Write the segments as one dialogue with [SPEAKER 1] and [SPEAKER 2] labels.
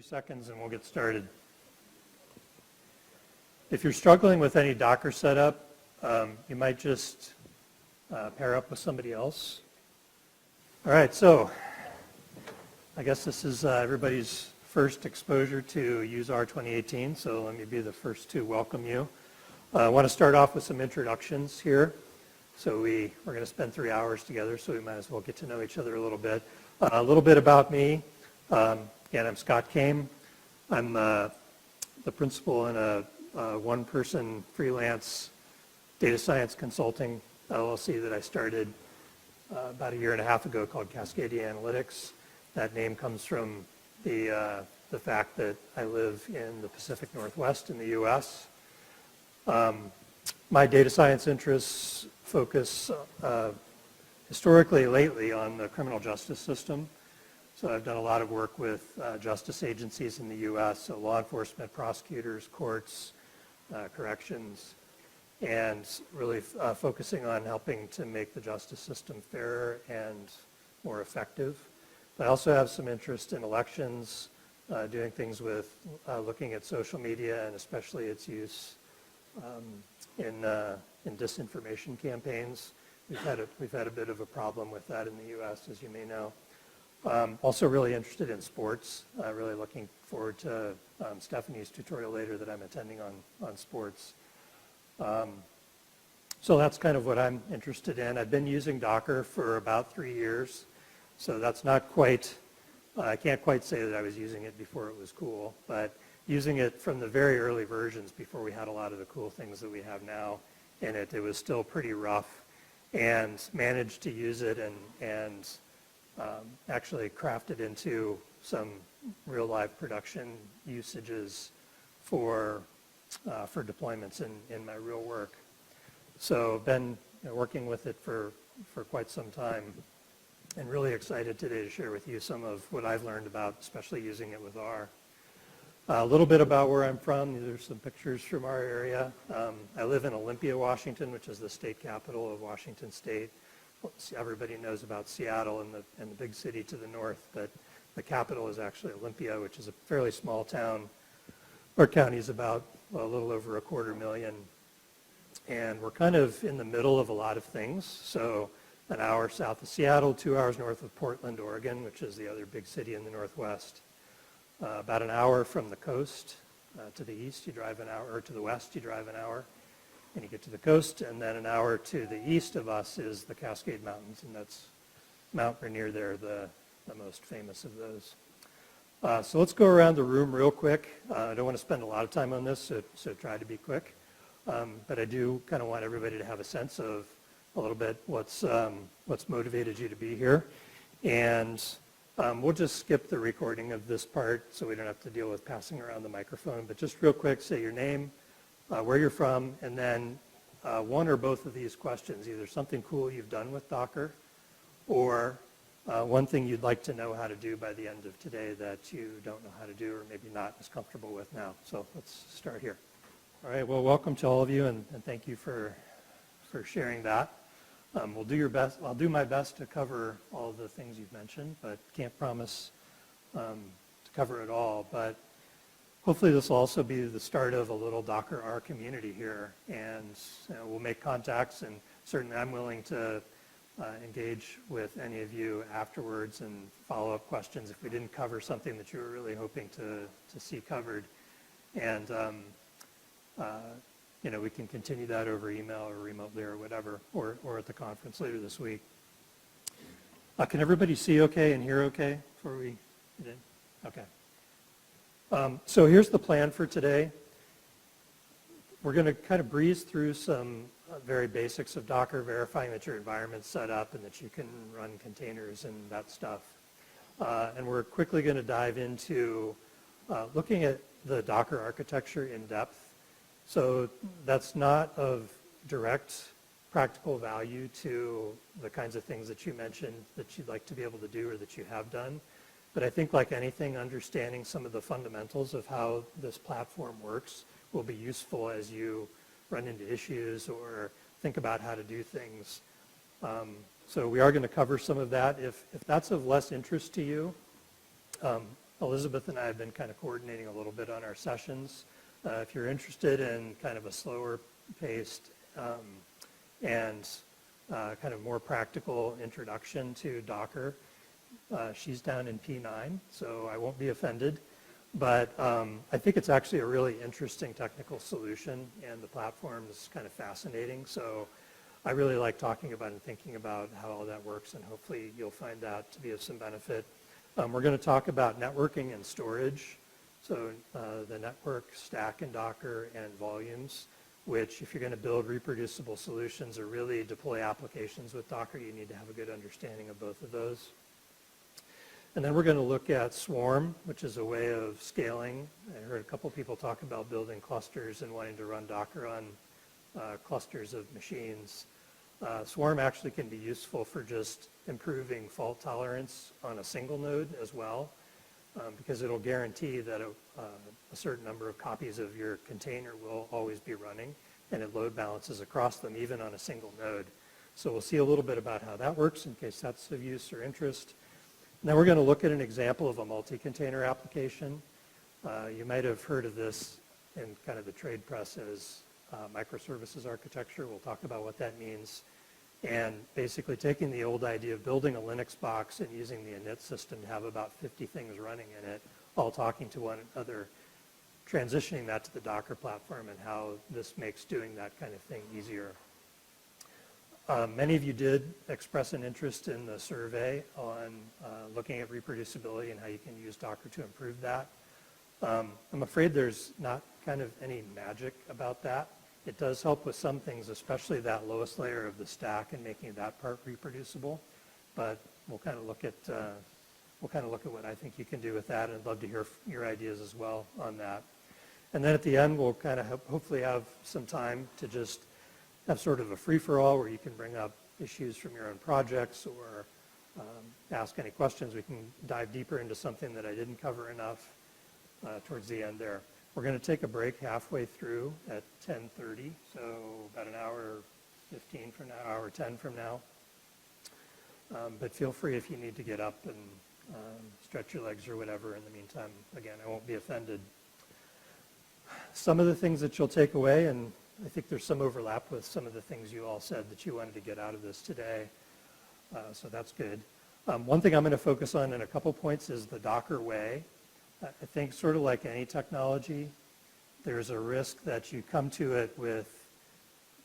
[SPEAKER 1] seconds and we'll get started. If you're struggling with any Docker setup, you might just pair up with somebody else. All right, so I guess this is everybody's first exposure to UseR 2018, so let me be the first to welcome you. I want to start off with some introductions here. So we're going to spend 3 hours together, so we might as well get to know each other a little bit. A little bit about me. Again, I'm Scott Kame. I'm the principal in a one-person freelance data science consulting LLC that I started about 1.5 years ago called Cascadia Analytics. That name comes from the fact that I live in the Pacific Northwest in the U.S. My data science interests focus historically lately on the criminal justice system. So I've done a lot of work with justice agencies in the U.S., so law enforcement, prosecutors, courts, corrections, and really focusing on helping to make the justice system fairer and more effective. But I also have some interest in elections, doing things with looking at social media and especially its use in disinformation campaigns. We've had a bit of a problem with that in the U.S., as you may know. Also really interested in sports. Really looking forward to Stephanie's tutorial later that I'm attending on sports. So that's kind of what I'm interested in. I've been using Docker for about 3 years, so that's not quite, I can't quite say that I was using it before it was cool, but using it from the very early versions before we had a lot of the cool things that we have now in it, it was still pretty rough, and managed to use it and actually craft it into some real live production usages for deployments in my real work. So I've been working with it for quite some time, and really excited today to share with you some of what I've learned about especially using it with R. A little bit about where I'm from. These are some pictures from our area. I live in Olympia, Washington, which is the state capital of Washington State. Everybody knows about Seattle and the big city to the north, but the capital is actually Olympia, which is a fairly small town. Our county is about a little over 250,000, and we're kind of in the middle of a lot of things. So an hour south of Seattle, 2 hours north of Portland, Oregon, which is the other big city in the northwest. About an hour from the coast to the east, you drive an hour, or to the west, you drive an hour. And you get to the coast, and then an hour to the east of us is the Cascade Mountains, and that's Mount Rainier there, the most famous of those. So let's go around the room real quick. I don't want to spend a lot of time on this, so try to be quick. But I do kind of want everybody to have a sense of a little bit what's motivated you to be here. And we'll just skip the recording of this part so we don't have to deal with passing around the microphone. But just real quick, say your name, where you're from, and then one or both of these questions, either something cool you've done with Docker or one thing you'd like to know how to do by the end of today that you don't know how to do or maybe not as comfortable with now. So let's start here. All right, well, welcome to all of you, and thank you for sharing that. We'll do your best. I'll do my best to cover all of the things you've mentioned, but can't promise to cover it all. But hopefully this will also be the start of a little Docker R community here, and we'll make contacts, and certainly I'm willing to engage with any of you afterwards and follow up questions if we didn't cover something that you were really hoping to see covered. And we can continue that over email or remotely or whatever, or at the conference later this week. Can everybody see okay and hear okay before we get in? Okay. So here's the plan for today. We're going to kind of breeze through some very basics of Docker, verifying that your environment's set up and that you can run containers and that stuff. And we're quickly going to dive into looking at the Docker architecture in depth. So that's not of direct practical value to the kinds of things that you mentioned that you'd like to be able to do or that you have done. But I think like anything, understanding some of the fundamentals of how this platform works will be useful as you run into issues or think about how to do things. So we are going to cover some of that. If that's of less interest to you, Elizabeth and I have been kind of coordinating a little bit on our sessions. If you're interested in kind of a slower paced and kind of more practical introduction to Docker, she's down in P9, so I won't be offended. But I think it's actually a really interesting technical solution, and the platform is kind of fascinating. So I really like talking about and thinking about how all that works, and hopefully you'll find that to be of some benefit. We're going to talk about networking and storage, so the network, stack, and Docker, and volumes, which if you're going to build reproducible solutions or really deploy applications with Docker, you need to have a good understanding of both of those. And then we're going to look at Swarm, which is a way of scaling. I heard a couple people talk about building clusters and wanting to run Docker on clusters of machines. Swarm actually can be useful for just improving fault tolerance on a single node as well, because it'll guarantee that a certain number of copies of your container will always be running, and it load balances across them even on a single node. So we'll see a little bit about how that works in case that's of use or interest. And then we're going to look at an example of a multi-container application. You might have heard of this in kind of the trade press as microservices architecture. We'll talk about what that means. And basically taking the old idea of building a Linux box and using the init system to have about 50 things running in it, all talking to one another, transitioning that to the Docker platform and how this makes doing that kind of thing easier. Many of you did express an interest in the survey on looking at reproducibility and how you can use Docker to improve that. I'm afraid there's not kind of any magic about that. It does help with some things, especially that lowest layer of the stack and making that part reproducible. But we'll kind of look at what I think you can do with that, and I'd love to hear your ideas as well on that. And then at the end, we'll kind of hopefully have some time to just have sort of a free-for-all where you can bring up issues from your own projects or ask any questions. We can dive deeper into something that I didn't cover enough towards the end there. We're going to take a break halfway through at 10:30, so about an hour 15 from now, hour 10 from now. But feel free if you need to get up and stretch your legs or whatever in the meantime. Again, I won't be offended. Some of the things that you'll take away, and I think there's some overlap with some of the things you all said that you wanted to get out of this today, so that's good. One thing I'm going to focus on in a couple points is the Docker way. I think sort of like any technology, there's a risk that you come to it with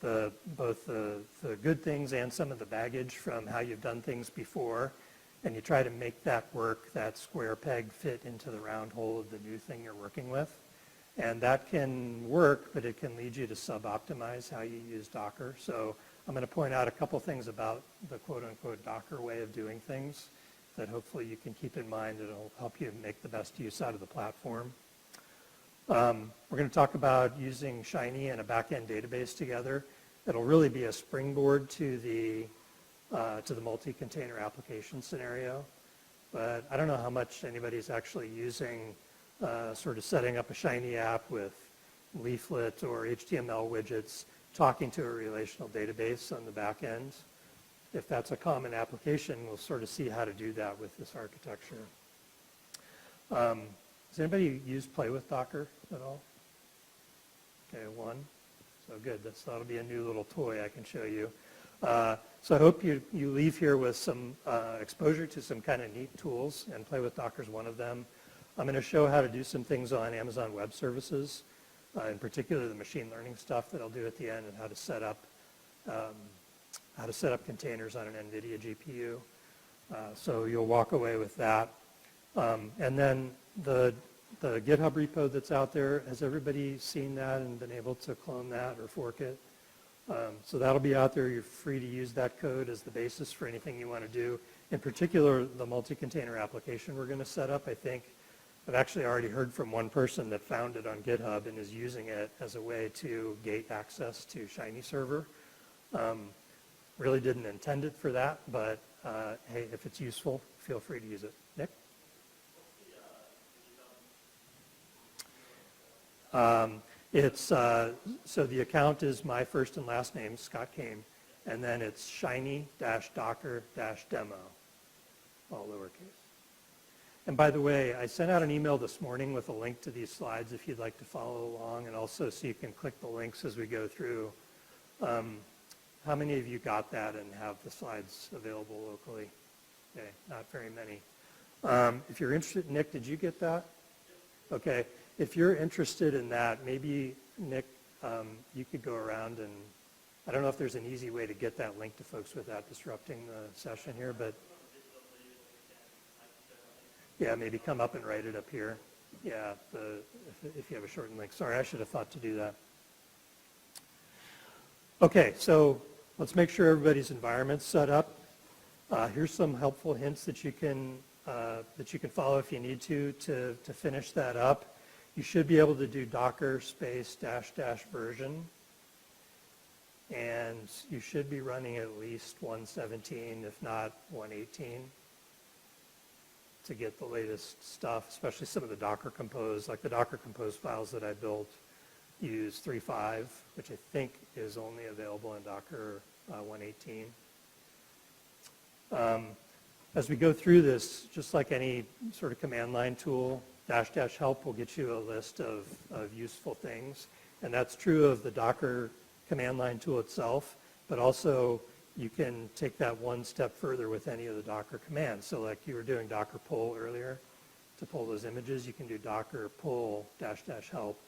[SPEAKER 1] both the good things and some of the baggage from how you've done things before, and you try to make that work, that square peg fit into the round hole of the new thing you're working with. And that can work, but it can lead you to sub-optimize how you use Docker. So I'm going to point out a couple things about the quote-unquote Docker way of doing things that hopefully you can keep in mind. It'll help you make the best use out of the platform. We're going to talk about using Shiny and a back-end database together. It'll really be a springboard to the multi-container application scenario. But I don't know how much anybody's actually using sort of setting up a Shiny app with leaflet or HTML widgets talking to a relational database on the back end. If that's a common application, we'll sort of see how to do that with this architecture. Does anybody use Play with Docker at all? Okay, one. So good. That'll be a new little toy I can show you. So I hope you leave here with some exposure to some kind of neat tools, and Play with Docker is one of them. I'm going to show how to do some things on Amazon Web Services, in particular the machine learning stuff that I'll do at the end, and how to set up containers on an NVIDIA GPU. So you'll walk away with that. And then the GitHub repo that's out there, has everybody seen that and been able to clone that or fork it? So that'll be out there. You're free to use that code as the basis for anything you want to do. In particular, the multi-container application we're going to set up, I think I've actually already heard from one person that found it on GitHub and is using it as a way to gate access to Shiny Server. Really didn't intend it for that, but hey, if it's useful, feel free to use it. Nick? So the account is my first and last name, Scott Kane, and then it's shiny-docker-demo, all lowercase. And by the way, I sent out an email this morning with a link to these slides if you'd like to follow along, and also so you can click the links as we go through. How many of you got that and have the slides available locally? Okay, not very many. If you're interested, Nick, did you get that? Okay, if you're interested in that, maybe, Nick, you could go around and, I don't know if there's an easy way to get that link to folks without disrupting the session here, but yeah, maybe come up and write it up here. Yeah, if you have a shortened link. Sorry, I should have thought to do that. Okay, so let's make sure everybody's environment's set up. Here's some helpful hints that you can follow if you need to finish that up. You should be able to do docker space -- version, and you should be running at least 117, if not 118, to get the latest stuff, especially some of the Docker Compose, like the Docker Compose files that I built use 3.5, which I think is only available in Docker 118. As we go through this, just like any sort of command line tool, -- help will get you a list of useful things. And that's true of the Docker command line tool itself, but also you can take that one step further with any of the Docker commands. So like you were doing Docker pull earlier, to pull those images, you can do Docker pull -- help,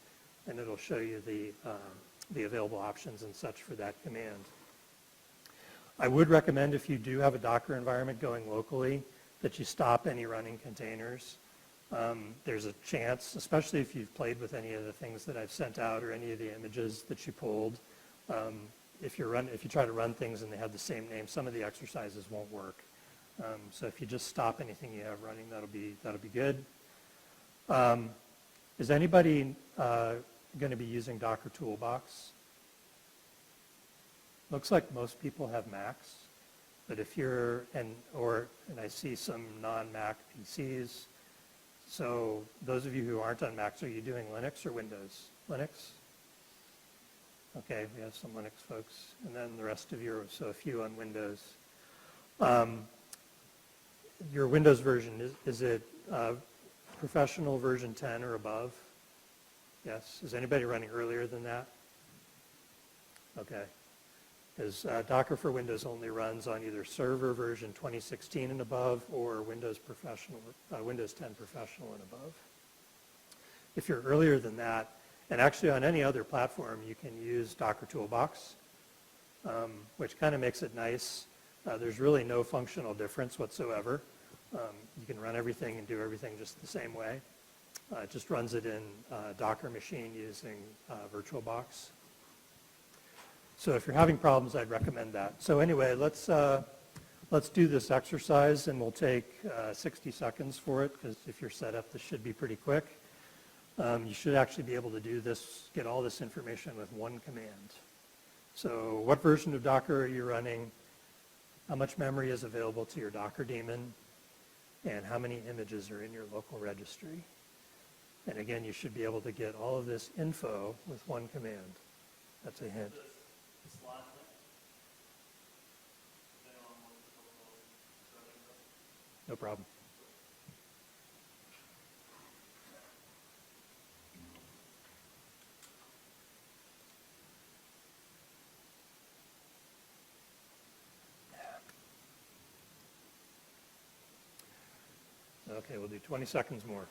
[SPEAKER 1] and it'll show you the available options and such for that command. I would recommend, if you do have a Docker environment going locally, that you stop any running containers. There's a chance, especially if you've played with any of the things that I've sent out or any of the images that you pulled, if you try to run things and they have the same name, some of the exercises won't work. So if you just stop anything you have running, that'll be good. Is anybody going to be using Docker Toolbox? Looks like most people have Macs, but if you're, and I see some non-Mac PCs, so those of you who aren't on Macs, are you doing Linux or Windows? Linux? Okay, we have some Linux folks, and then the rest of you, so a few on Windows. Your Windows version, is it professional version 10 or above? Yes. Is anybody running earlier than that? Okay. Because Docker for Windows only runs on either server version 2016 and above or Windows 10 Professional and above. If you're earlier than that, and actually on any other platform, you can use Docker Toolbox, which kind of makes it nice. There's really no functional difference whatsoever. You can run everything and do everything just the same way. It just runs it in a Docker machine using VirtualBox. So if you're having problems, I'd recommend that. So anyway, let's do this exercise, and we'll take 60 seconds for it, because if you're set up, this should be pretty quick. You should actually be able to do this, get all this information with one command. So what version of Docker are you running? How much memory is available to your Docker daemon? And how many images are in your local registry? And again, you should be able to get all of this info with one command. That's a hint. No problem. Okay, we'll do 20 seconds more.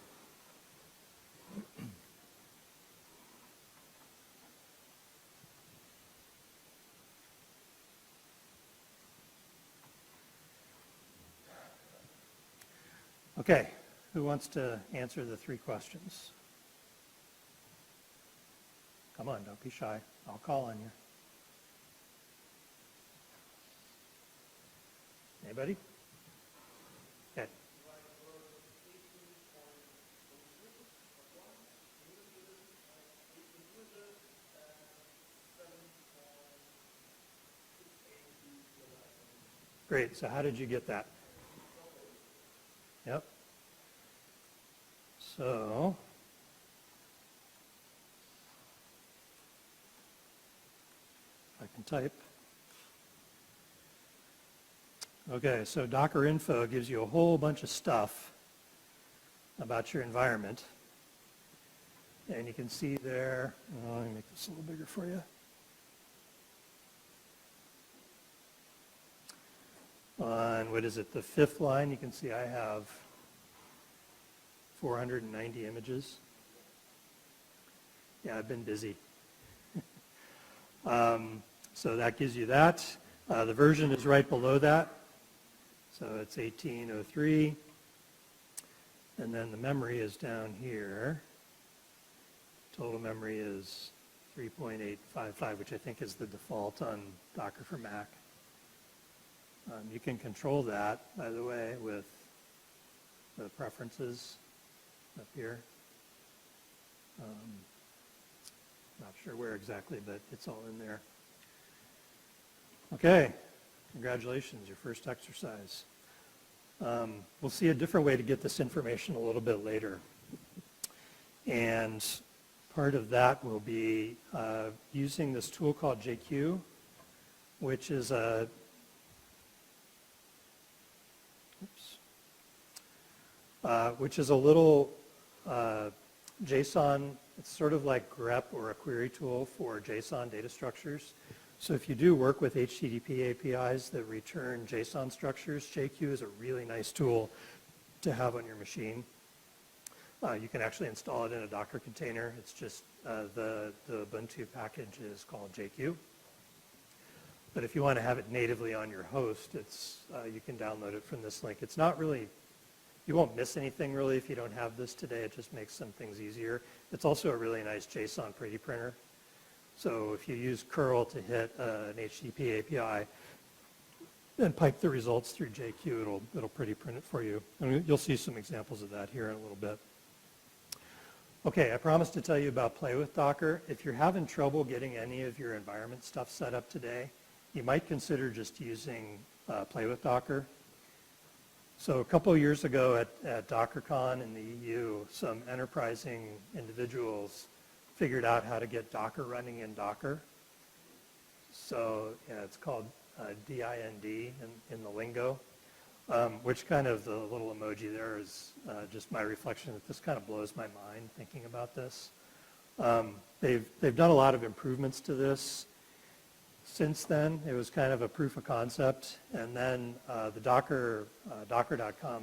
[SPEAKER 1] Okay, who wants to answer the 3 questions? Come on, don't be shy. I'll call on you. Anybody? Okay. Great, so how did you get that? Yep. So, I can type. Okay, so Docker info gives you a whole bunch of stuff about your environment. And you can see there, let me make this a little bigger for you. On, what is it, the fifth line, you can see I have 490 images. Yeah, I've been busy. So that gives you that. The version is right below that. So it's 1803. And then the memory is down here. Total memory is 3.855, which I think is the default on Docker for Mac. You can control that, by the way, with the preferences up here. Not sure where exactly, but it's all in there. Okay, congratulations, your first exercise. We'll see a different way to get this information a little bit later. And part of that will be using this tool called JQ, which is a little JSON. It's sort of like grep or a query tool for JSON data structures. So if you do work with HTTP APIs that return JSON structures, JQ is a really nice tool to have on your machine. You can actually install it in a Docker container. It's just the Ubuntu package is called JQ. But if you want to have it natively on your host, you can download it from this link. It's not really, you won't miss anything really if you don't have this today. It just makes some things easier. It's also a really nice JSON pretty printer. So if you use curl to hit an HTTP API and pipe the results through JQ, it'll pretty print it for you. And you'll see some examples of that here in a little bit. Okay, I promised to tell you about Play with Docker. If you're having trouble getting any of your environment stuff set up today, you might consider just using Play with Docker. So a couple of years ago at DockerCon in the EU, some enterprising individuals figured out how to get Docker running in Docker. So yeah, it's called DIND in the lingo, which kind of the little emoji there is just my reflection that this kind of blows my mind thinking about this. They've done a lot of improvements to this since then. It was kind of a proof of concept, and then the Docker.com,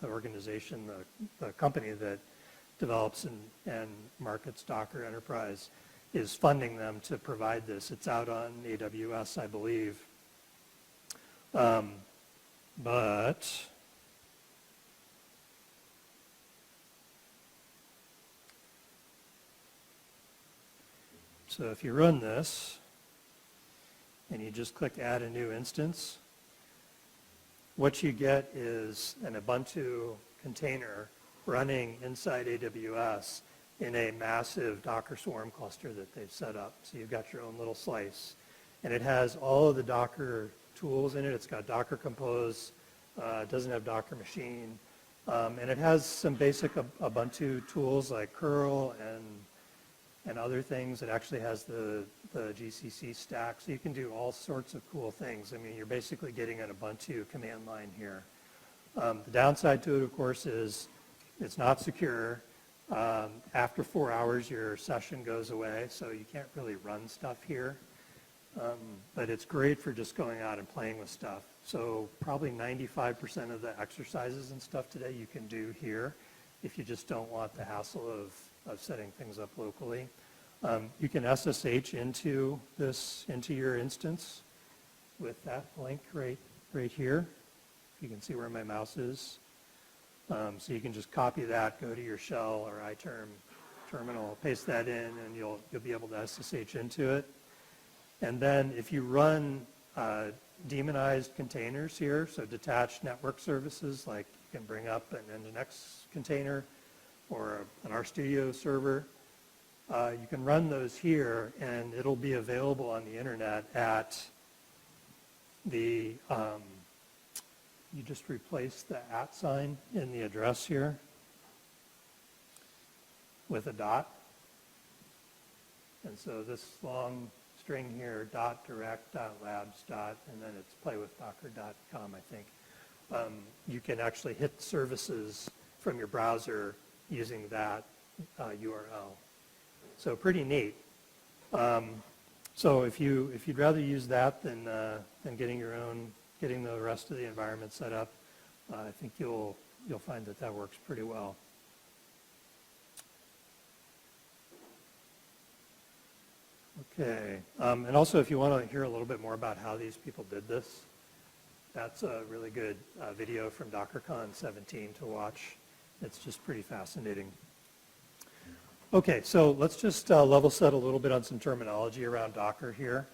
[SPEAKER 1] the organization, the company that develops and markets Docker Enterprise, is funding them to provide this. It's out on AWS, I believe. But so if you run this and you just click add a new instance, what you get is an Ubuntu container running inside AWS in a massive Docker Swarm cluster that they've set up. So you've got your own little slice. And it has all of the Docker tools in it. It's got Docker Compose. It doesn't have Docker Machine. And it has some basic Ubuntu tools like curl and other things. It actually has the GCC stack. So you can do all sorts of cool things. I mean, you're basically getting an Ubuntu command line here. The downside to it, of course, is it's not secure. After 4 hours, your session goes away, so you can't really run stuff here. But it's great for just going out and playing with stuff. So probably 95% of the exercises and stuff today you can do here if you just don't want the hassle of setting things up locally. You can SSH into your instance with that link right here. You can see where my mouse is. So you can just copy that, go to your shell or iTerm terminal, paste that in, and you'll be able to SSH into it. And then if you run demonized containers here, so detached network services, like you can bring up an Nginx container or an RStudio server, you can run those here, and it'll be available on the internet at the you just replace the @ sign in the address here with a dot. And so this long string here, .direct, .labs, and then it's playwithdocker.com, I think. You can actually hit services from your browser using that URL. So pretty neat. So if you'd rather use that than getting the rest of the environment set up, I think you'll find that works pretty well. Okay, and also if you want to hear a little bit more about how these people did this, that's a really good video from DockerCon 17 to watch. It's just pretty fascinating. Okay, so let's just level set a little bit on some terminology around Docker here.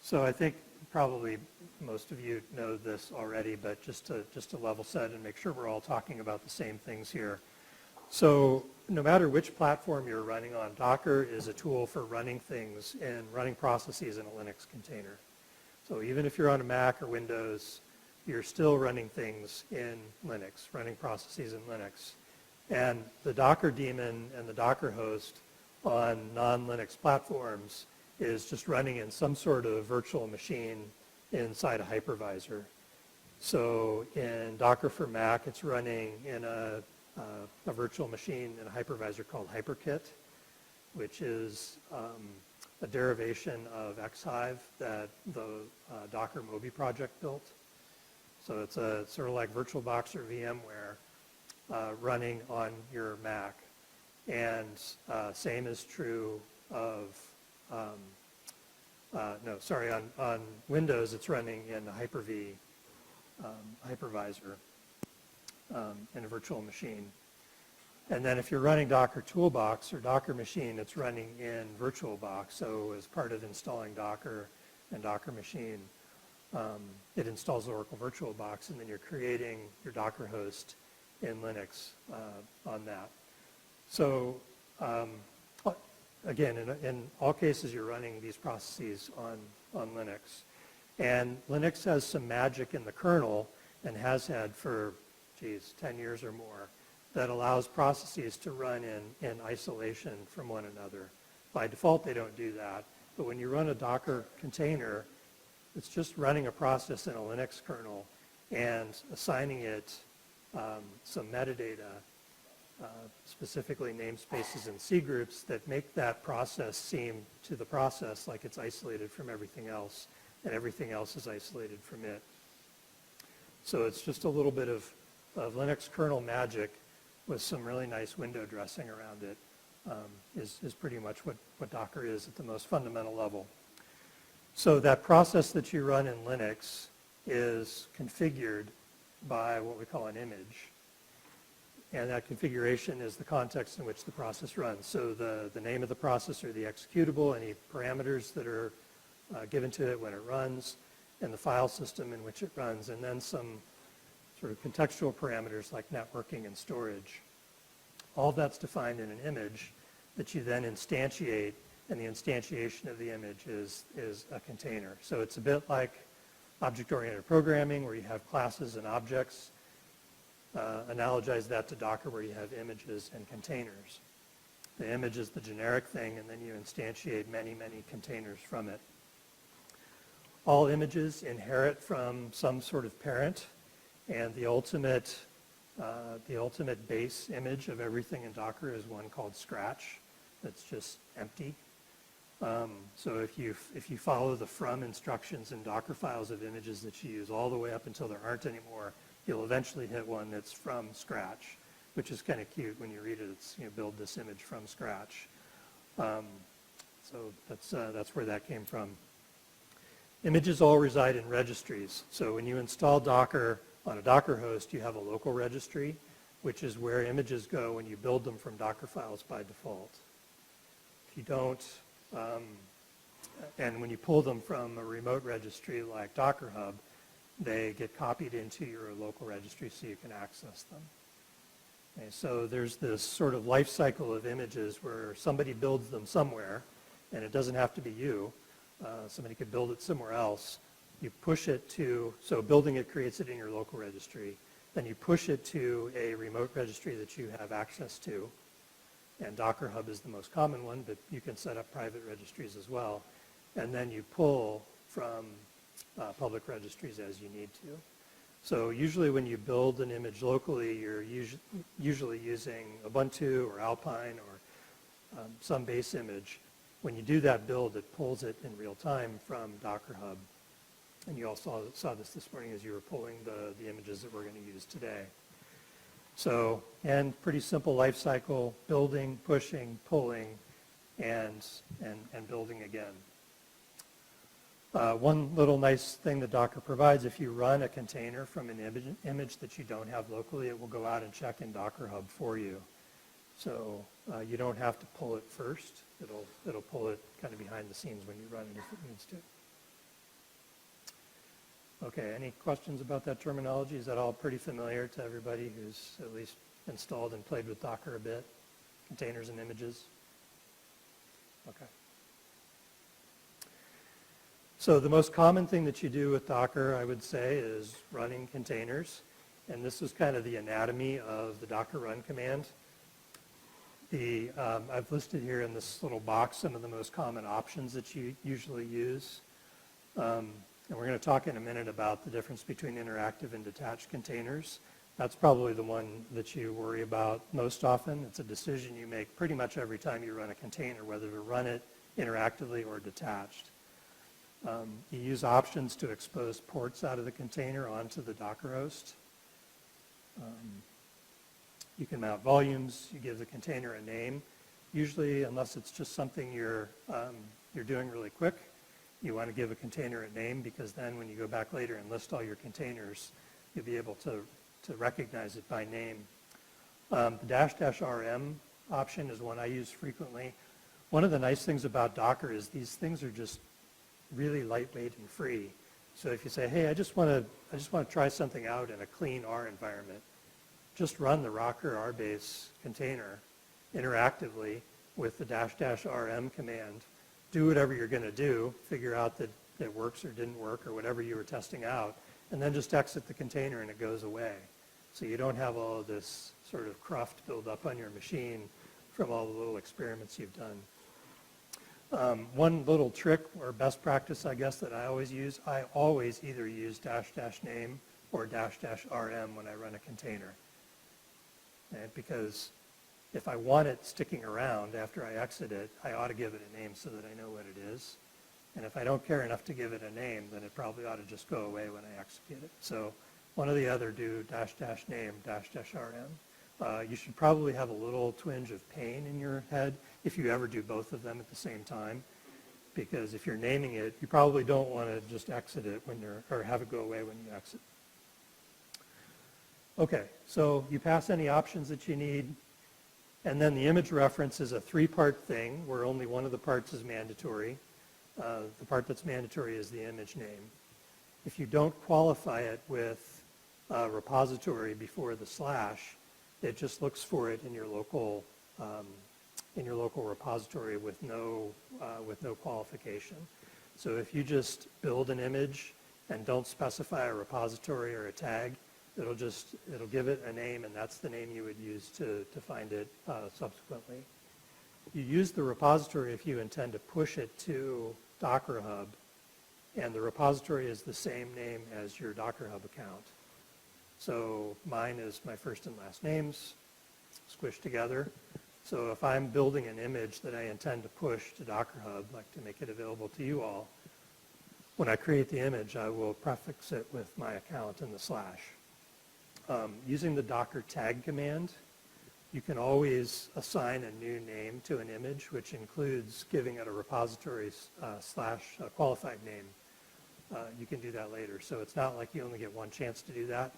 [SPEAKER 1] So I think probably most of you know this already, but just to level set and make sure we're all talking about the same things here. So no matter which platform you're running on, Docker is a tool for running things and running processes in a Linux container. So even if you're on a Mac or Windows, you're still running things in Linux, running processes in Linux. And the Docker daemon and the Docker host on non-Linux platforms is just running in some sort of virtual machine inside a hypervisor. So in Docker for Mac, it's running in a virtual machine in a hypervisor called HyperKit, which is a derivation of Xhive that the Docker Moby project built. So it's a sort of like VirtualBox or VMware running on your Mac. And same is true of, on Windows, it's running in a Hyper-V hypervisor in a virtual machine. And then if you're running Docker Toolbox or Docker Machine, it's running in VirtualBox. So as part of installing Docker and Docker Machine, it installs Oracle VirtualBox, and then you're creating your Docker host in Linux on that. So again, in all cases, you're running these processes on Linux. And Linux has some magic in the kernel, and has had for, 10 years or more, that allows processes to run in isolation from one another. By default, they don't do that. But when you run a Docker container, it's just running a process in a Linux kernel and assigning it some metadata, specifically namespaces and C groups that make that process seem to the process like it's isolated from everything else, and everything else is isolated from it. So it's just a little bit of Linux kernel magic with some really nice window dressing around it, is pretty much what Docker is at the most fundamental level. So that process that you run in Linux is configured by what we call an image. And that configuration is the context in which the process runs. So the name of the process or the executable, any parameters that are given to it when it runs, and the file system in which it runs, and then some sort of contextual parameters like networking and storage. All of that's defined in an image that you then instantiate, and the instantiation of the image is a container. So it's a bit like object-oriented programming where you have classes and objects. Analogize that to Docker where you have images and containers. The image is the generic thing, and then you instantiate many, many containers from it. All images inherit from some sort of parent, and the ultimate base image of everything in Docker is one called Scratch that's just empty. So if you follow the from instructions in Docker files of images that you use all the way up until there aren't anymore, you'll eventually hit one that's from scratch, which is kind of cute when you read it. It's, build this image from scratch. So that's where that came from. Images all reside in registries. So when you install Docker on a Docker host, you have a local registry, which is where images go when you build them from Docker files by default. If you don't, and when you pull them from a remote registry like Docker Hub, they get copied into your local registry so you can access them. Okay, so there's this sort of life cycle of images where somebody builds them somewhere, and it doesn't have to be you. Somebody could build it somewhere else. You push it to, so building it creates it in your local registry. Then you push it to a remote registry that you have access to. And Docker Hub is the most common one, but you can set up private registries as well. And then you pull from public registries as you need to. So usually when you build an image locally, you're usually using Ubuntu or Alpine or some base image. When you do that build, it pulls it in real time from Docker Hub. And you all saw this morning as you were pulling the images that we're going to use today. So, and pretty simple life cycle, building, pushing, pulling, and building again. One little nice thing that Docker provides, if you run a container from an image that you don't have locally, it will go out and check in Docker Hub for you. So you don't have to pull it first. It'll pull it kind of behind the scenes when you run it if it needs to. Okay, any questions about that terminology? Is that all pretty familiar to everybody who's at least installed and played with Docker a bit? Containers and images? Okay. So the most common thing that you do with Docker, I would say, is running containers. And this is kind of the anatomy of the Docker run command. I've listed here in this little box some of the most common options that you usually use. And we're going to talk in a minute about the difference between interactive and detached containers. That's probably the one that you worry about most often. It's a decision you make pretty much every time you run a container, whether to run it interactively or detached. You use options to expose ports out of the container onto the Docker host. You can mount volumes. You give the container a name. Usually, unless it's just something you're doing really quick, you want to give a container a name, because then when you go back later and list all your containers, you'll be able to recognize it by name. The --rm option is one I use frequently. One of the nice things about Docker is these things are just really lightweight and free. So if you say, hey, I just want to try something out in a clean R environment, just run the Rocker RBase container interactively with the --rm command. Do whatever you're going to do, figure out that it works or didn't work or whatever you were testing out, and then just exit the container and it goes away. So you don't have all of this sort of cruft build up on your machine from all the little experiments you've done. One little trick or best practice, I guess, that I always either use --name or --rm when I run a container. And because if I want it sticking around after I exit it, I ought to give it a name so that I know what it is. And if I don't care enough to give it a name, then it probably ought to just go away when I execute it. So one or the other, do --name, --rm. You should probably have a little twinge of pain in your head if you ever do both of them at the same time, because if you're naming it, you probably don't want to just exit it or have it go away when you exit. Okay, so you pass any options that you need. And then the image reference is a three-part thing where only one of the parts is mandatory. The part that's mandatory is the image name. If you don't qualify it with a repository before the slash, it just looks for it in your local repository with no qualification. So if you just build an image and don't specify a repository or a tag, it'll give it a name, and that's the name you would use to find it subsequently. You use the repository if you intend to push it to Docker Hub, and the repository is the same name as your Docker Hub account. So mine is my first and last names squished together. So if I'm building an image that I intend to push to Docker Hub, like to make it available to you all, when I create the image, I will prefix it with my account in the slash. Using the Docker tag command, you can always assign a new name to an image, which includes giving it a repository slash qualified name. You can do that later. So it's not like you only get one chance to do that.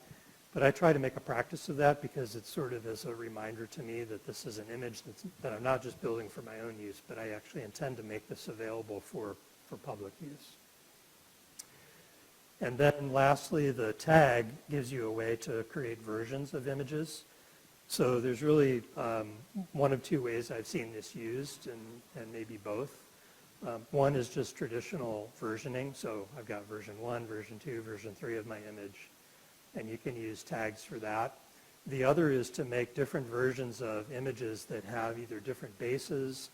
[SPEAKER 1] But I try to make a practice of that because it sort of is a reminder to me that this is an image that I'm not just building for my own use, but I actually intend to make this available for public use. And then lastly, the tag gives you a way to create versions of images. So there's really one of two ways I've seen this used, and maybe both. One is just traditional versioning. So I've got version 1, version 2, version 3 of my image, and you can use tags for that. The other is to make different versions of images that have either different bases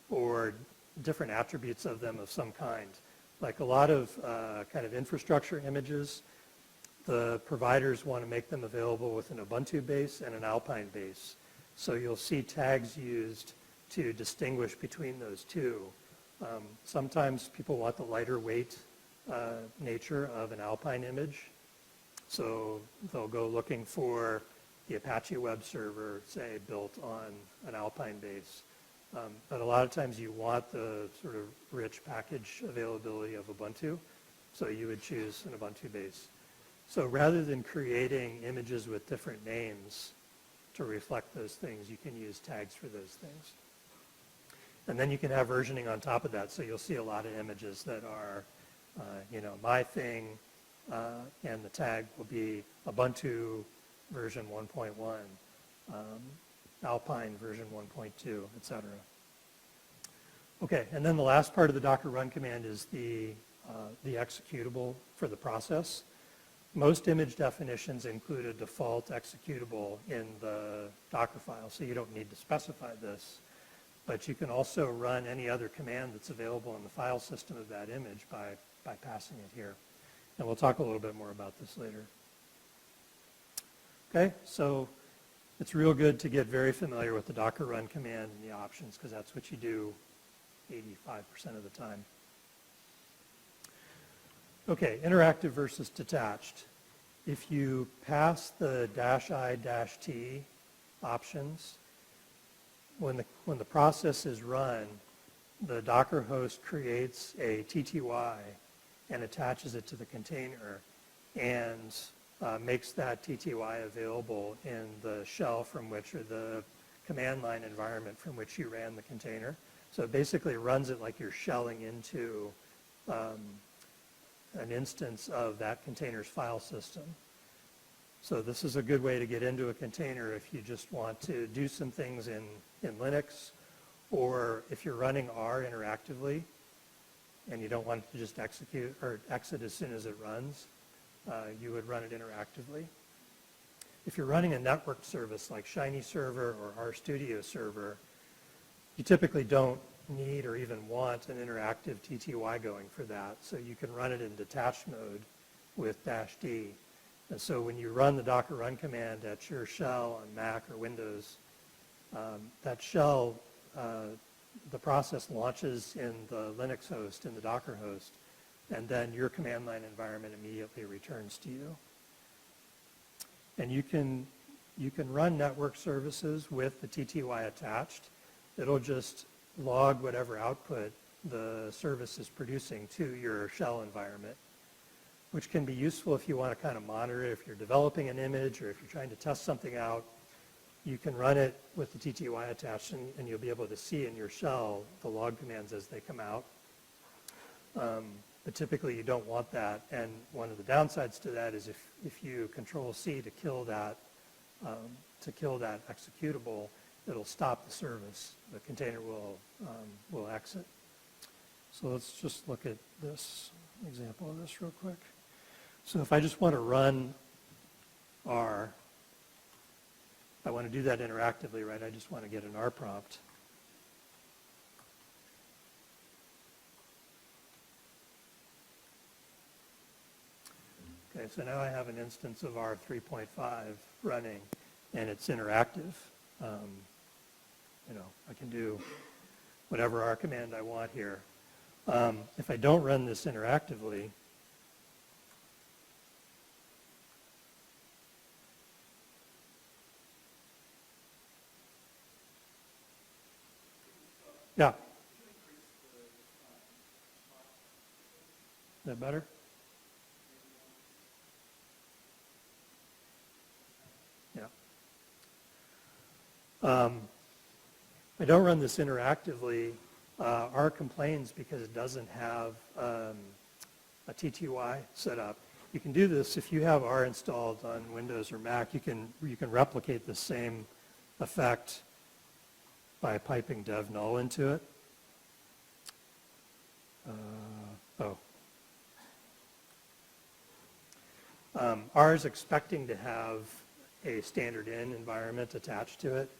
[SPEAKER 1] or different attributes of them of some kind. Like a lot of kind of infrastructure images, the providers want to make them available with an Ubuntu base and an Alpine base. So you'll see tags used to distinguish between those two. Sometimes people want the lighter weight nature of an Alpine image. So they'll go looking for the Apache web server, say, built on an Alpine base. But a lot of times you want the sort of rich package availability of Ubuntu, so you would choose an Ubuntu base. So rather than creating images with different names to reflect those things, you can use tags for those things. And then you can have versioning on top of that, so you'll see a lot of images that are, my thing, and the tag will be Ubuntu version 1.1, Alpine version 1.2, etc. Okay, and then the last part of the Docker run command is the executable for the process. Most image definitions include a default executable in the Docker file, so you don't need to specify this. But you can also run any other command that's available in the file system of that image by passing it here. And we'll talk a little bit more about this later. Okay, so it's real good to get very familiar with the Docker run command and the options, because that's what you do 85% of the time. Okay, interactive versus detached. If you pass the -i-t options, when the process is run, the Docker host creates a TTY and attaches it to the container and makes that TTY available in the shell from which, or the command line environment from which you ran the container. So it basically runs it like you're shelling into an instance of that container's file system. So this is a good way to get into a container if you just want to do some things in Linux, or if you're running R interactively and you don't want it to just execute or exit as soon as it runs, you would run it interactively. If you're running a network service like Shiny Server or RStudio Server, you typically don't need or even want an interactive TTY going for that. So you can run it in detached mode with -d. And so when you run the Docker run command at your shell on Mac or Windows, that shell, the process launches in the Linux host, in the Docker host, and then your command line environment immediately returns to you. And you can run network services with the TTY attached. It'll just log whatever output the service is producing to your shell environment, which can be useful if you want to kind of monitor it. If you're developing an image or if you're trying to test something out, you can run it with the TTY attached, and you'll be able to see in your shell the log commands as they come out. But typically you don't want that, and one of the downsides to that is if you Control-C to kill that executable, it'll stop the service. The container will exit. So let's just look at this example of this real quick. So if I just want to run R, I want to do that interactively, right? I just want to get an R prompt. Okay, so now I have an instance of R 3.5 running, and it's interactive. I can do whatever R command I want here. If I don't run this interactively, yeah. Is that better? Yeah. I don't run this interactively. R complains because it doesn't have a TTY set up. You can do this if you have R installed on Windows or Mac. You can replicate the same effect by piping dev null into it. R is expecting to have a standard in environment attached to it,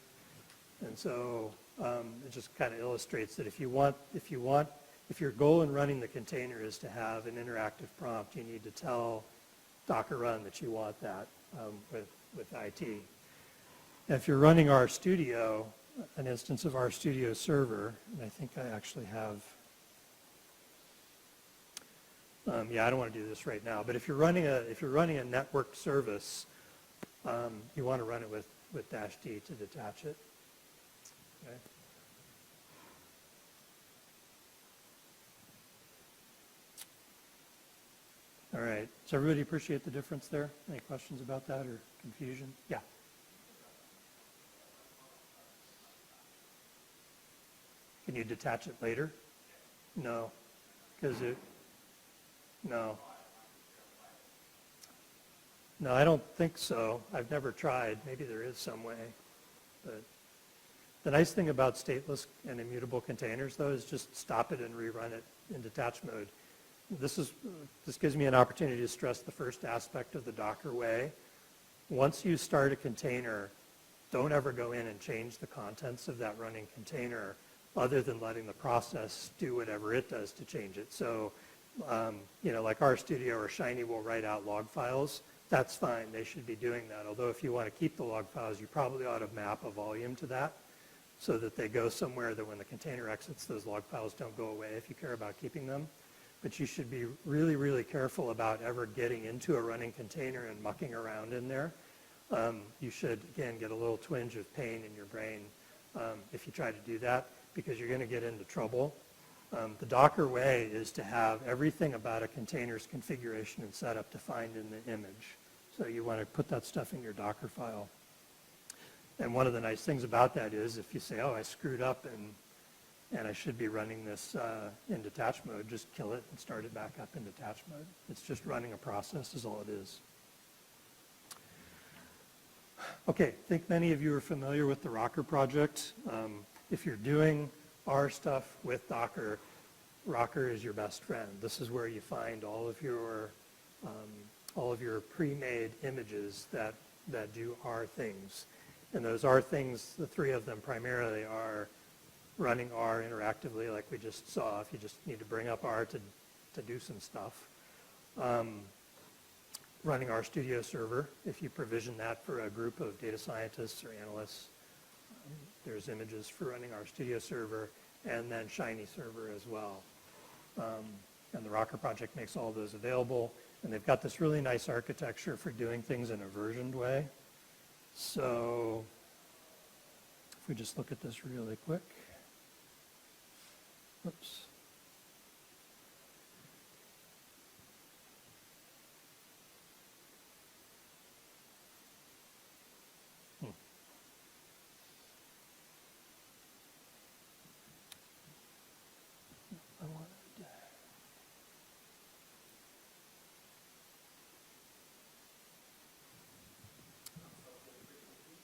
[SPEAKER 1] and so it just kind of illustrates that if your goal in running the container is to have an interactive prompt, you need to tell Docker run that you want that with IT. Now, if you're running RStudio, an instance of RStudio server, and I think I actually have, yeah, I don't want to do this right now, but if you're running a networked service, you want to run it with -D to detach it. Okay. All right. Does everybody appreciate the difference there? Any questions about that or confusion? Yeah. Can you detach it later? No, because no. No, I don't think so. I've never tried. Maybe there is some way. But the nice thing about stateless and immutable containers, though, is just stop it and rerun it in detached mode. This gives me an opportunity to stress the first aspect of the Docker way. Once you start a container, don't ever go in and change the contents of that running container other than letting the process do whatever it does to change it. So, like RStudio or Shiny will write out log files. That's fine. They should be doing that. Although if you want to keep the log files, you probably ought to map a volume to that so that they go somewhere that when the container exits, those log files don't go away if you care about keeping them. But you should be really, really careful about ever getting into a running container and mucking around in there. You should, again, get a little twinge of pain in your brain if you try to do that, because you're going to get into trouble. The Docker way is to have everything about a container's configuration and setup defined in the image. So you want to put that stuff in your Docker file. And one of the nice things about that is if you say, oh, I screwed up and I should be running this in detached mode, just kill it and start it back up in detached mode. It's just running a process is all it is. Okay, I think many of you are familiar with the Rocker project. If you're doing R stuff with Docker, Rocker is your best friend. This is where you find all of your pre-made images that do R things. And those R things, the three of them primarily are running R interactively like we just saw, if you just need to bring up R to do some stuff. Running RStudio server, if you provision that for a group of data scientists or analysts. There's images for running RStudio server, and then Shiny server as well. And the Rocker project makes all those available. And they've got this really nice architecture for doing things in a versioned way. So if we just look at this really quick. Oops.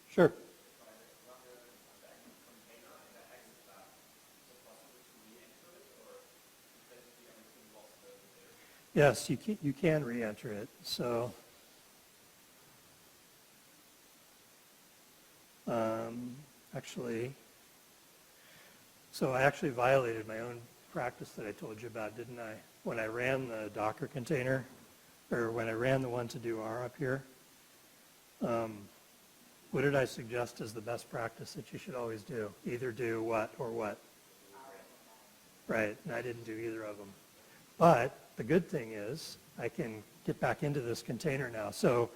[SPEAKER 1] Sure. Yes, you can re-enter it. So I actually violated my own practice that I told you about, didn't I? When I ran the Docker container, or when I ran the one to do R up here, what did I suggest as the best practice that you should always do? Either do what or what? Right, and I didn't do either of them. But the good thing is I can get back into this container now. So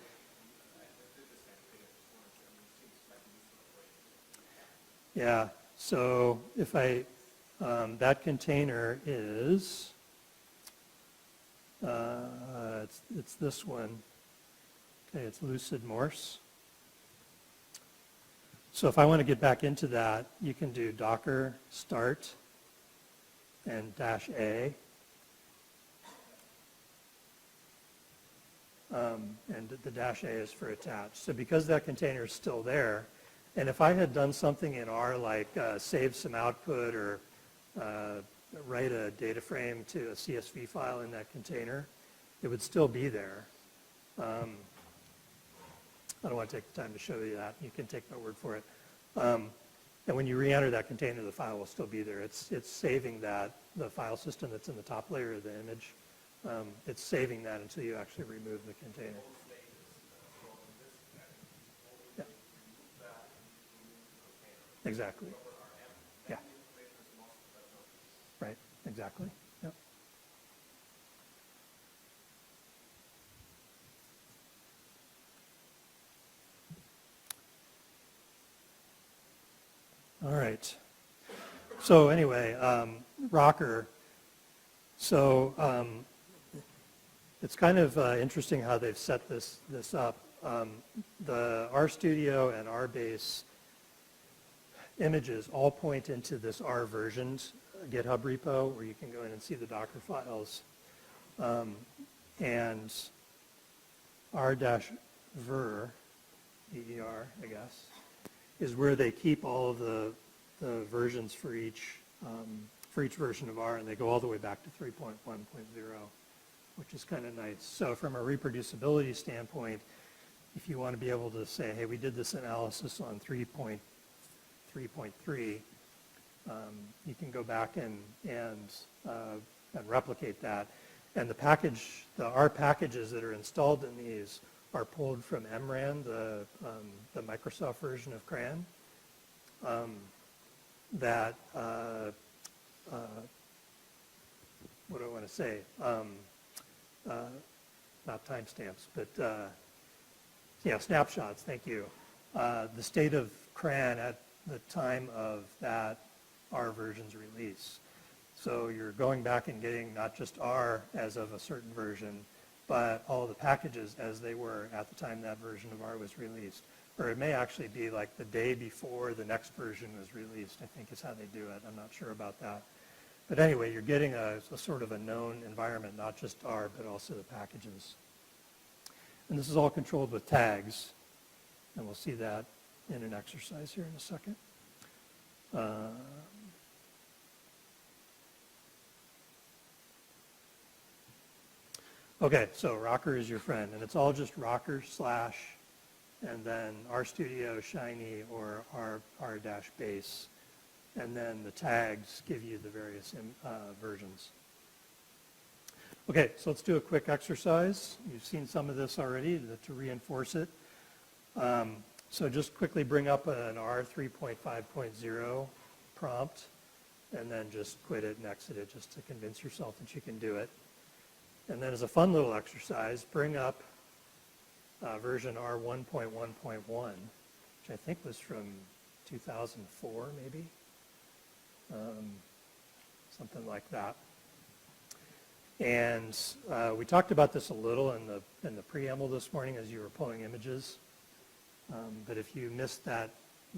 [SPEAKER 1] yeah, so if that container is, it's this one. Okay, it's Lucid Morse. So if I want to get back into that, you can do Docker start and -A. And the -A is for attached. So because that container is still there, and if I had done something in R like save some output or write a data frame to a CSV file in that container, it would still be there. I don't want to take the time to show you that. You can take my word for it. And when you re-enter that container, the file will still be there. It's saving the file system that's in the top layer of the image it's saving that until you actually remove the container. Yeah. Exactly. Yeah. Right. Exactly. Yep. All right. So anyway, Rocker. So it's kind of interesting how they've set this up. The RStudio and RBase images all point into this R versions GitHub repo where you can go in and see the Docker files. And r-ver, V-E-R, I guess, is where they keep all of the versions for each version of R, and they go all the way back to 3.1.0, which is kind of nice. So from a reproducibility standpoint, if you want to be able to say, hey, we did this analysis on 3.3, you can go back and replicate that. And the R packages that are installed in these are pulled from MRAN, the Microsoft version of CRAN. What do I want to say? Not timestamps, but yeah, snapshots, thank you. The state of CRAN at the time of that R version's release. So you're going back and getting not just R as of a certain version, but all the packages as they were at the time that version of R was released. Or it may actually be like the day before the next version was released, I think is how they do it. I'm not sure about that. But anyway, you're getting a sort of a known environment, not just R, but also the packages. And this is all controlled with tags. And we'll see that in an exercise here in a second. Okay, so Rocker is your friend, and it's all just Rocker / and then RStudio, Shiny, or R-base. And then the tags give you the various versions. Okay, so let's do a quick exercise. You've seen some of this already to reinforce it. So just quickly bring up an R 3.5.0 prompt, and then just quit it and exit it just to convince yourself that you can do it. And then as a fun little exercise, bring up version R 1.1.1, which I think was from 2004 maybe, something like that. And we talked about this a little in the preamble this morning as you were pulling images. But if you missed that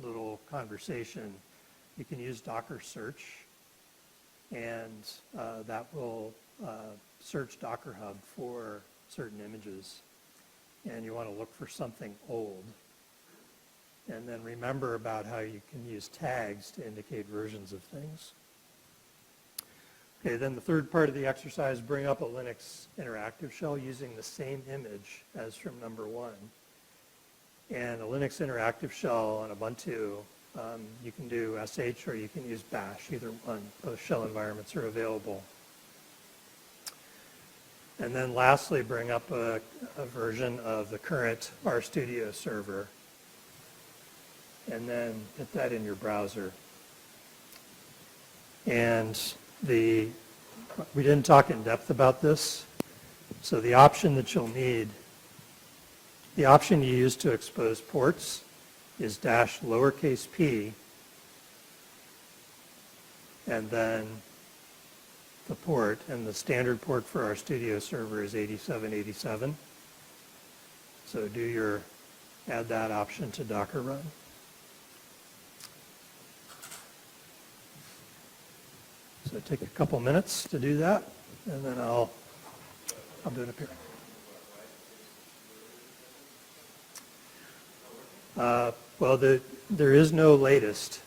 [SPEAKER 1] little conversation, you can use Docker search, and that will search Docker Hub for certain images. And you want to look for something old. And then remember about how you can use tags to indicate versions of things. Okay, then the third part of the exercise, bring up a Linux interactive shell using the same image as from number 1. And a Linux interactive shell on Ubuntu, you can do SH or you can use bash, either one. Both shell environments are available. And then lastly, bring up a version of the current RStudio server. And then put that in your browser. And we didn't talk in depth about this. So the option that you'll need, the option you use to expose ports is -p, and then the port, and the standard port for our studio server is 8787. So add that option to Docker run. So take a couple minutes to do that, and then I'll do it up here. Well, there is no latest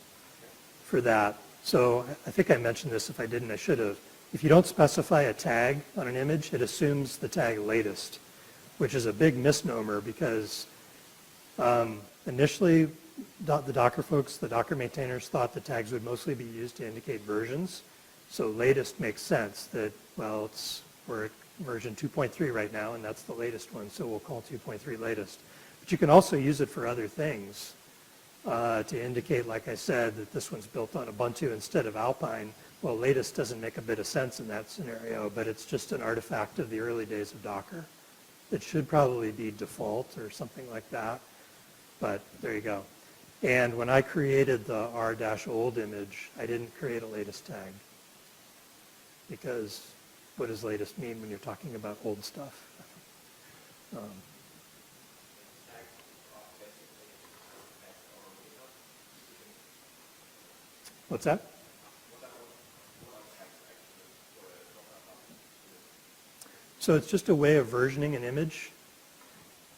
[SPEAKER 1] for that. So I think I mentioned this. If I didn't, I should have. If you don't specify a tag on an image, it assumes the tag latest, which is a big misnomer because initially the Docker folks, the Docker maintainers, thought the tags would mostly be used to indicate versions. So latest makes sense that, well, it's where it version 2.3 right now, and that's the latest one, so we'll call 2.3 latest. But you can also use it for other things to indicate, like I said, that this one's built on Ubuntu instead of Alpine. Well, latest doesn't make a bit of sense in that scenario, but it's just an artifact of the early days of Docker. It should probably be default or something like that, but there you go. And when I created the r-old image, I didn't create a latest tag, because what does latest mean when you're talking about old stuff? What's that? So it's just a way of versioning an image.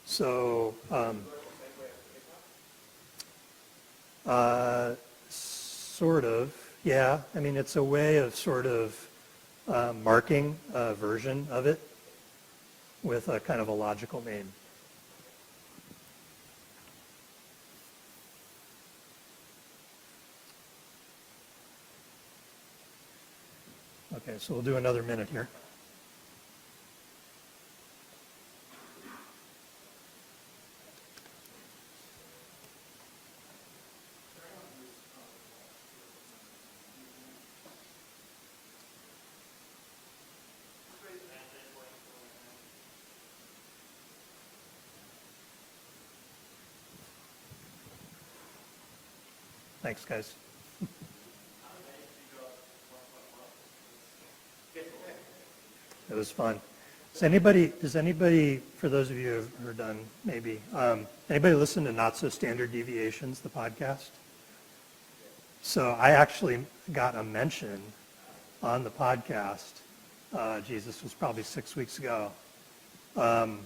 [SPEAKER 1] So sort of, yeah. I mean, it's a way of sort of marking a version of it with a kind of a logical name. Okay, so we'll do another minute here. Thanks, guys. It was fun. Does anybody, for those of you who are done, maybe, anybody listen to Not So Standard Deviations, the podcast? So I actually got a mention on the podcast. This was probably 6 weeks ago. And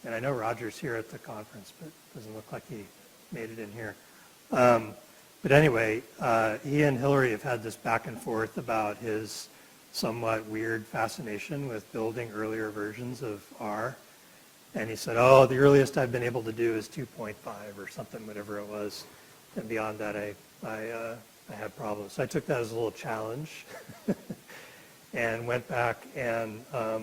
[SPEAKER 1] I know Roger's here at the conference, but it doesn't look like he made it in here. But anyway, he and Hillary have had this back and forth about his somewhat weird fascination with building earlier versions of R. And he said, oh, the earliest I've been able to do is 2.5 or something, whatever it was. And beyond that, I had problems. So I took that as a little challenge and went back and I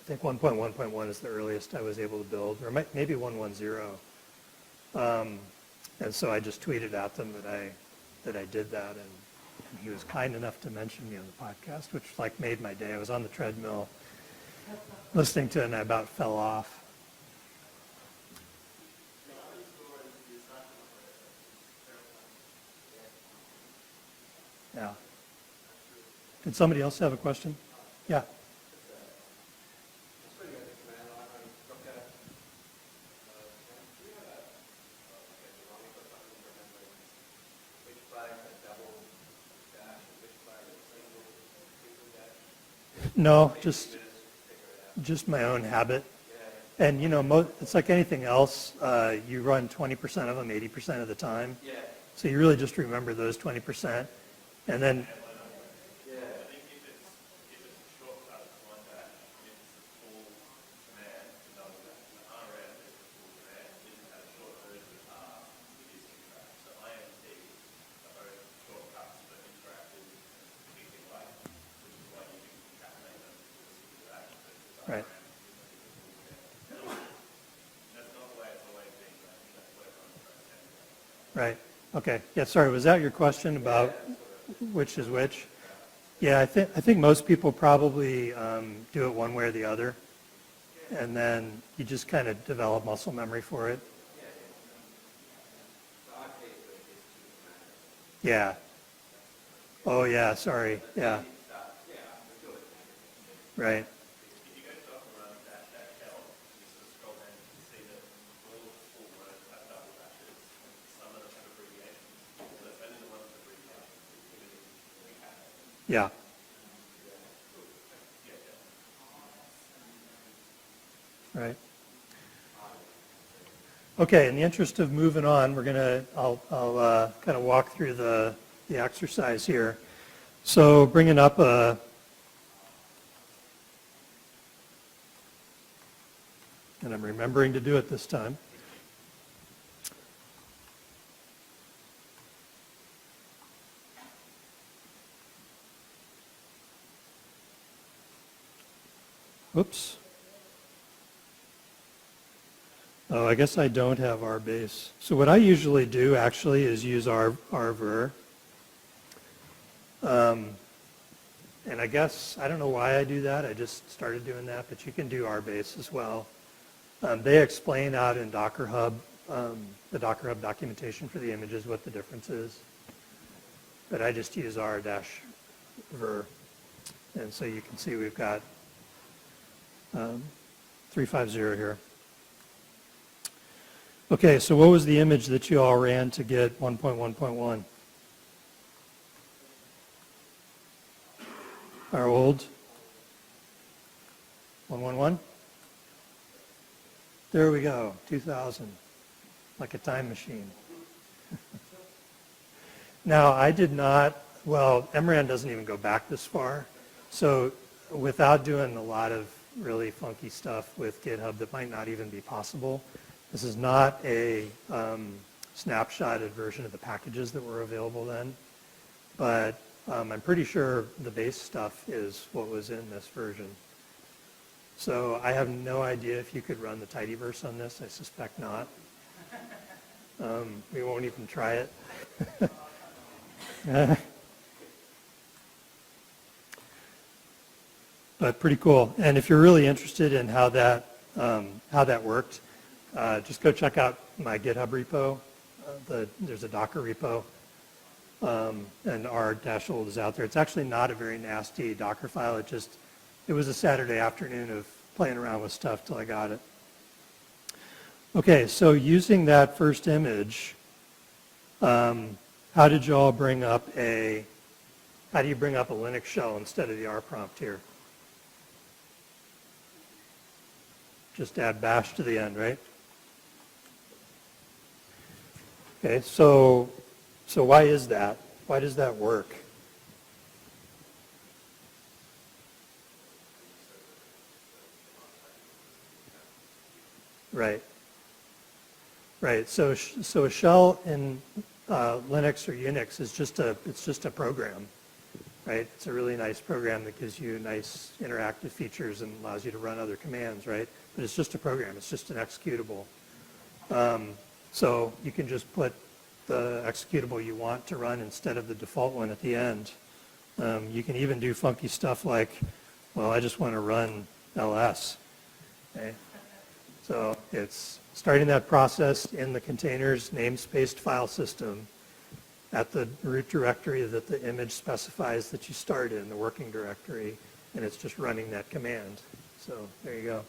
[SPEAKER 1] think 1.1.1 is the earliest I was able to build, or maybe 1.10. And so I just tweeted at them that I did that, and he was kind enough to mention me on the podcast, which like made my day. I was on the treadmill listening to it, and I about fell off. Yeah. Did somebody else have a question? Yeah. No, just my own habit. And you know, it's like anything else. You run 20% of them 80% of the time. So you really just remember those 20%, and then. Right. Right. Okay. Yeah. Sorry. Was that your question about which is which? Yeah. I think most people probably do it one way or the other, and then you just kind of develop muscle memory for it. Yeah. Oh yeah. Sorry. Yeah. Right. Yeah. Right. Okay. In the interest of moving on, I'll kind of walk through the exercise here. So bringing up and I'm remembering to do it this time. Whoops. Oh, I guess I don't have rbase. So what I usually do actually is use rver. And I guess, I don't know why I do that. I just started doing that, but you can do rbase as well. They explain out in Docker Hub, the Docker Hub documentation for the images, what the difference is. But I just use r-ver. And so you can see we've got 350 here. Okay, so what was the image that you all ran to get 1.1.1? Our old 111? There we go, 2000, like a time machine. Now, I did not, well, MRAN doesn't even go back this far. So without doing a lot of really funky stuff with GitHub that might not even be possible, this is not a snapshotted version of the packages that were available then. But I'm pretty sure the base stuff is what was in this version. So I have no idea if you could run the tidyverse on this. I suspect not. We won't even try it. But pretty cool. And if you're really interested in how that worked, just go check out my GitHub repo. There's a Docker repo. And r-old is out there. It's actually not a very nasty Docker file. It was a Saturday afternoon of playing around with stuff till I got it. Okay, so using that first image, how did you all bring up how do you bring up a Linux shell instead of the R prompt here? Just add bash to the end, right? Okay, so why is that? Why does that work? Right. Right. So a shell in Linux or Unix is just a program, right? It's a really nice program that gives you nice interactive features and allows you to run other commands, right? But it's just a program. It's just an executable. So you can just put the executable you want to run instead of the default one at the end. You can even do funky stuff like, well, I just want to run ls. Okay? So it's starting that process in the container's namespaced file system at the root directory that the image specifies that you start in, the working directory, and it's just running that command. So there you go.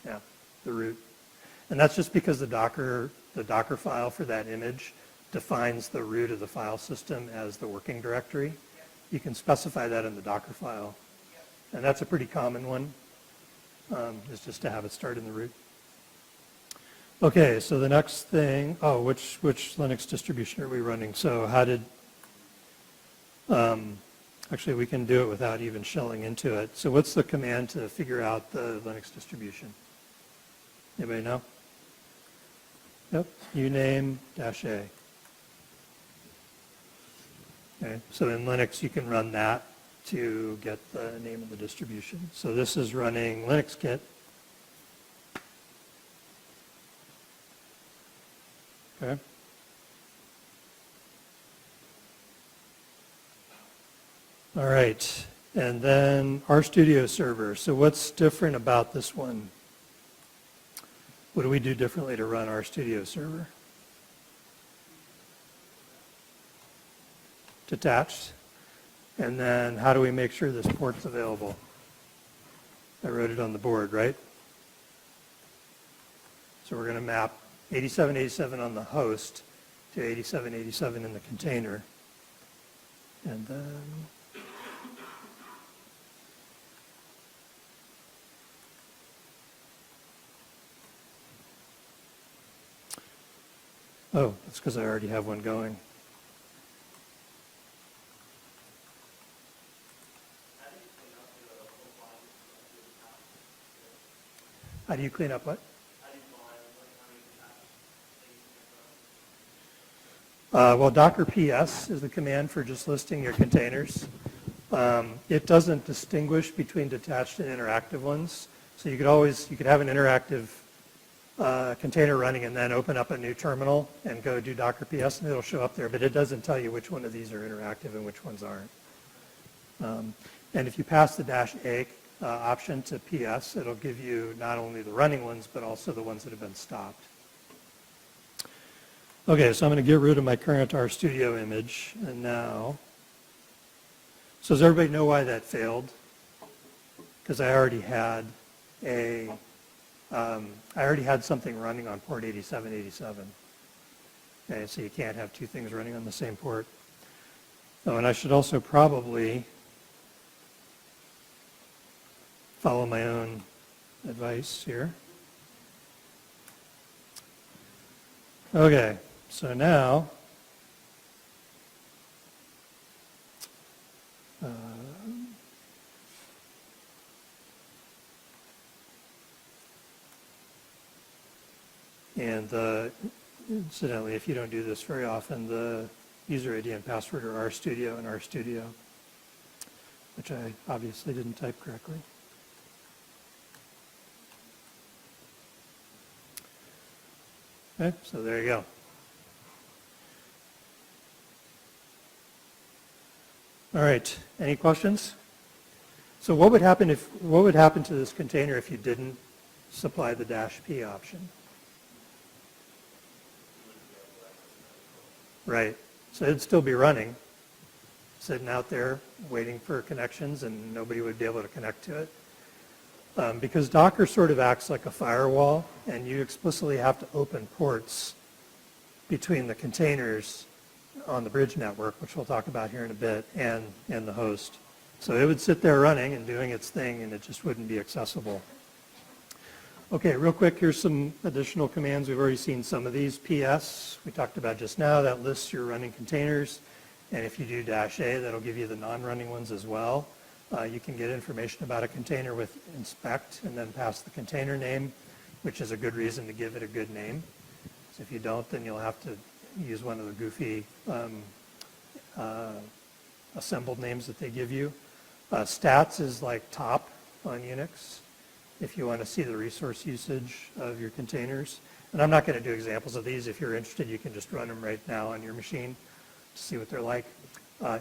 [SPEAKER 1] Yeah, the root. And that's just because the Docker file for that image defines the root of the file system as the working directory. You can specify that in the Docker file. And that's a pretty common one, is just to have it start in the root. Okay, so the next thing, which Linux distribution are we running? So how did, actually we can do it without even shelling into it. So what's the command to figure out the Linux distribution? Anybody know? Yep, uname-a. Okay, so in Linux you can run that to get the name of the distribution. So this is running LinuxKit. Okay. All right, and then RStudio server. So what's different about this one? What do we do differently to run RStudio server? Detached. And then how do we make sure this port's available? I wrote it on the board, right? So we're going to map 8787 on the host to 8787 in the container. And then oh, that's because I already have one going. How do you clean up what? Well, Docker PS is the command for just listing your containers. It doesn't distinguish between detached and interactive ones. So you could have an interactive container running and then open up a new terminal and go do Docker PS and it'll show up there, but it doesn't tell you which one of these are interactive and which ones aren't. And if you pass the -A option to PS, it'll give you not only the running ones, but also the ones that have been stopped. Okay, so I'm going to get rid of my current RStudio image, and now, so does everybody know why that failed? Because I already had something running on port 8787. Okay, so you can't have two things running on the same port. Oh, and I should also probably follow my own advice here. Okay, so now and incidentally, if you don't do this very often, the user ID and password are RStudio and RStudio, which I obviously didn't type correctly. Okay, so there you go. All right, any questions? So what would happen to this container if you didn't supply the -P option? Right, so it'd still be running, sitting out there waiting for connections, and nobody would be able to connect to it. Because Docker sort of acts like a firewall, and you explicitly have to open ports between the containers on the bridge network, which we'll talk about here in a bit, and the host. So it would sit there running and doing its thing, and it just wouldn't be accessible. Okay, real quick, here's some additional commands. We've already seen some of these. PS, we talked about just now, that lists your running containers. And if you do -A, that'll give you the non-running ones as well. You can get information about a container with inspect and then pass the container name, which is a good reason to give it a good name. So if you don't, then you'll have to use one of the goofy assembled names that they give you. Stats is like top on Unix if you want to see the resource usage of your containers. And I'm not going to do examples of these. If you're interested, you can just run them right now on your machine to see what they're like.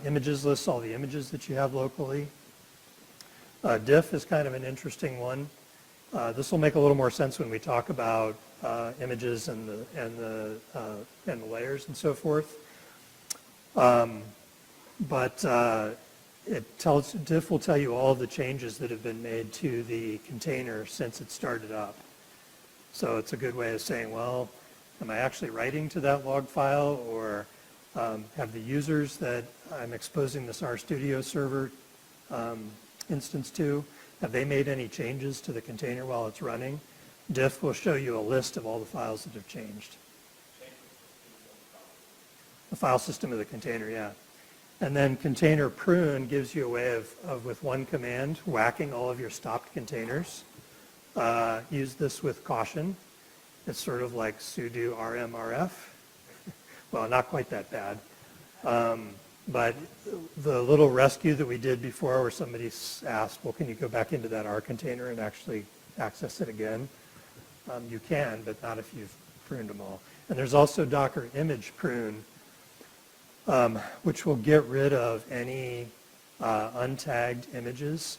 [SPEAKER 1] Images lists all the images that you have locally. Diff is kind of an interesting one. This will make a little more sense when we talk about images and the layers and so forth. Diff will tell you all of the changes that have been made to the container since it started up. So it's a good way of saying, well, am I actually writing to that log file, or have the users that I'm exposing this RStudio server instance to, have they made any changes to the container while it's running? Diff will show you a list of all the files that have changed. The file system of the container, yeah. And then container prune gives you a way of with one command, whacking all of your stopped containers. Use this with caution. It's sort of like sudo rmrf. Well, not quite that bad. But the little rescue that we did before where somebody asked, well, can you go back into that R container and actually access it again? You can, but not if you've pruned them all. And there's also Docker image prune, which will get rid of any untagged images.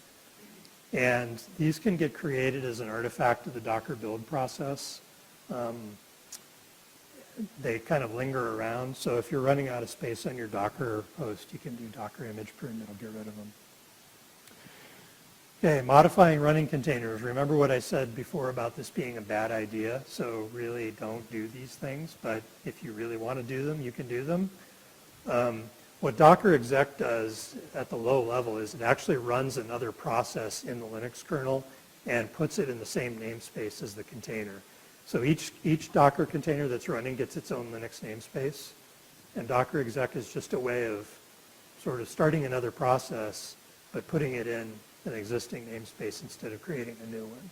[SPEAKER 1] And these can get created as an artifact of the Docker build process. They kind of linger around. So if you're running out of space on your Docker host, you can do Docker image prune. It'll get rid of them. Okay, modifying running containers. Remember what I said before about this being a bad idea. So really don't do these things. But if you really want to do them, you can do them. What Docker exec does at the low level is it actually runs another process in the Linux kernel and puts it in the same namespace as the container. So each Docker container that's running gets its own Linux namespace, and Docker exec is just a way of sort of starting another process, but putting it in an existing namespace instead of creating a new one.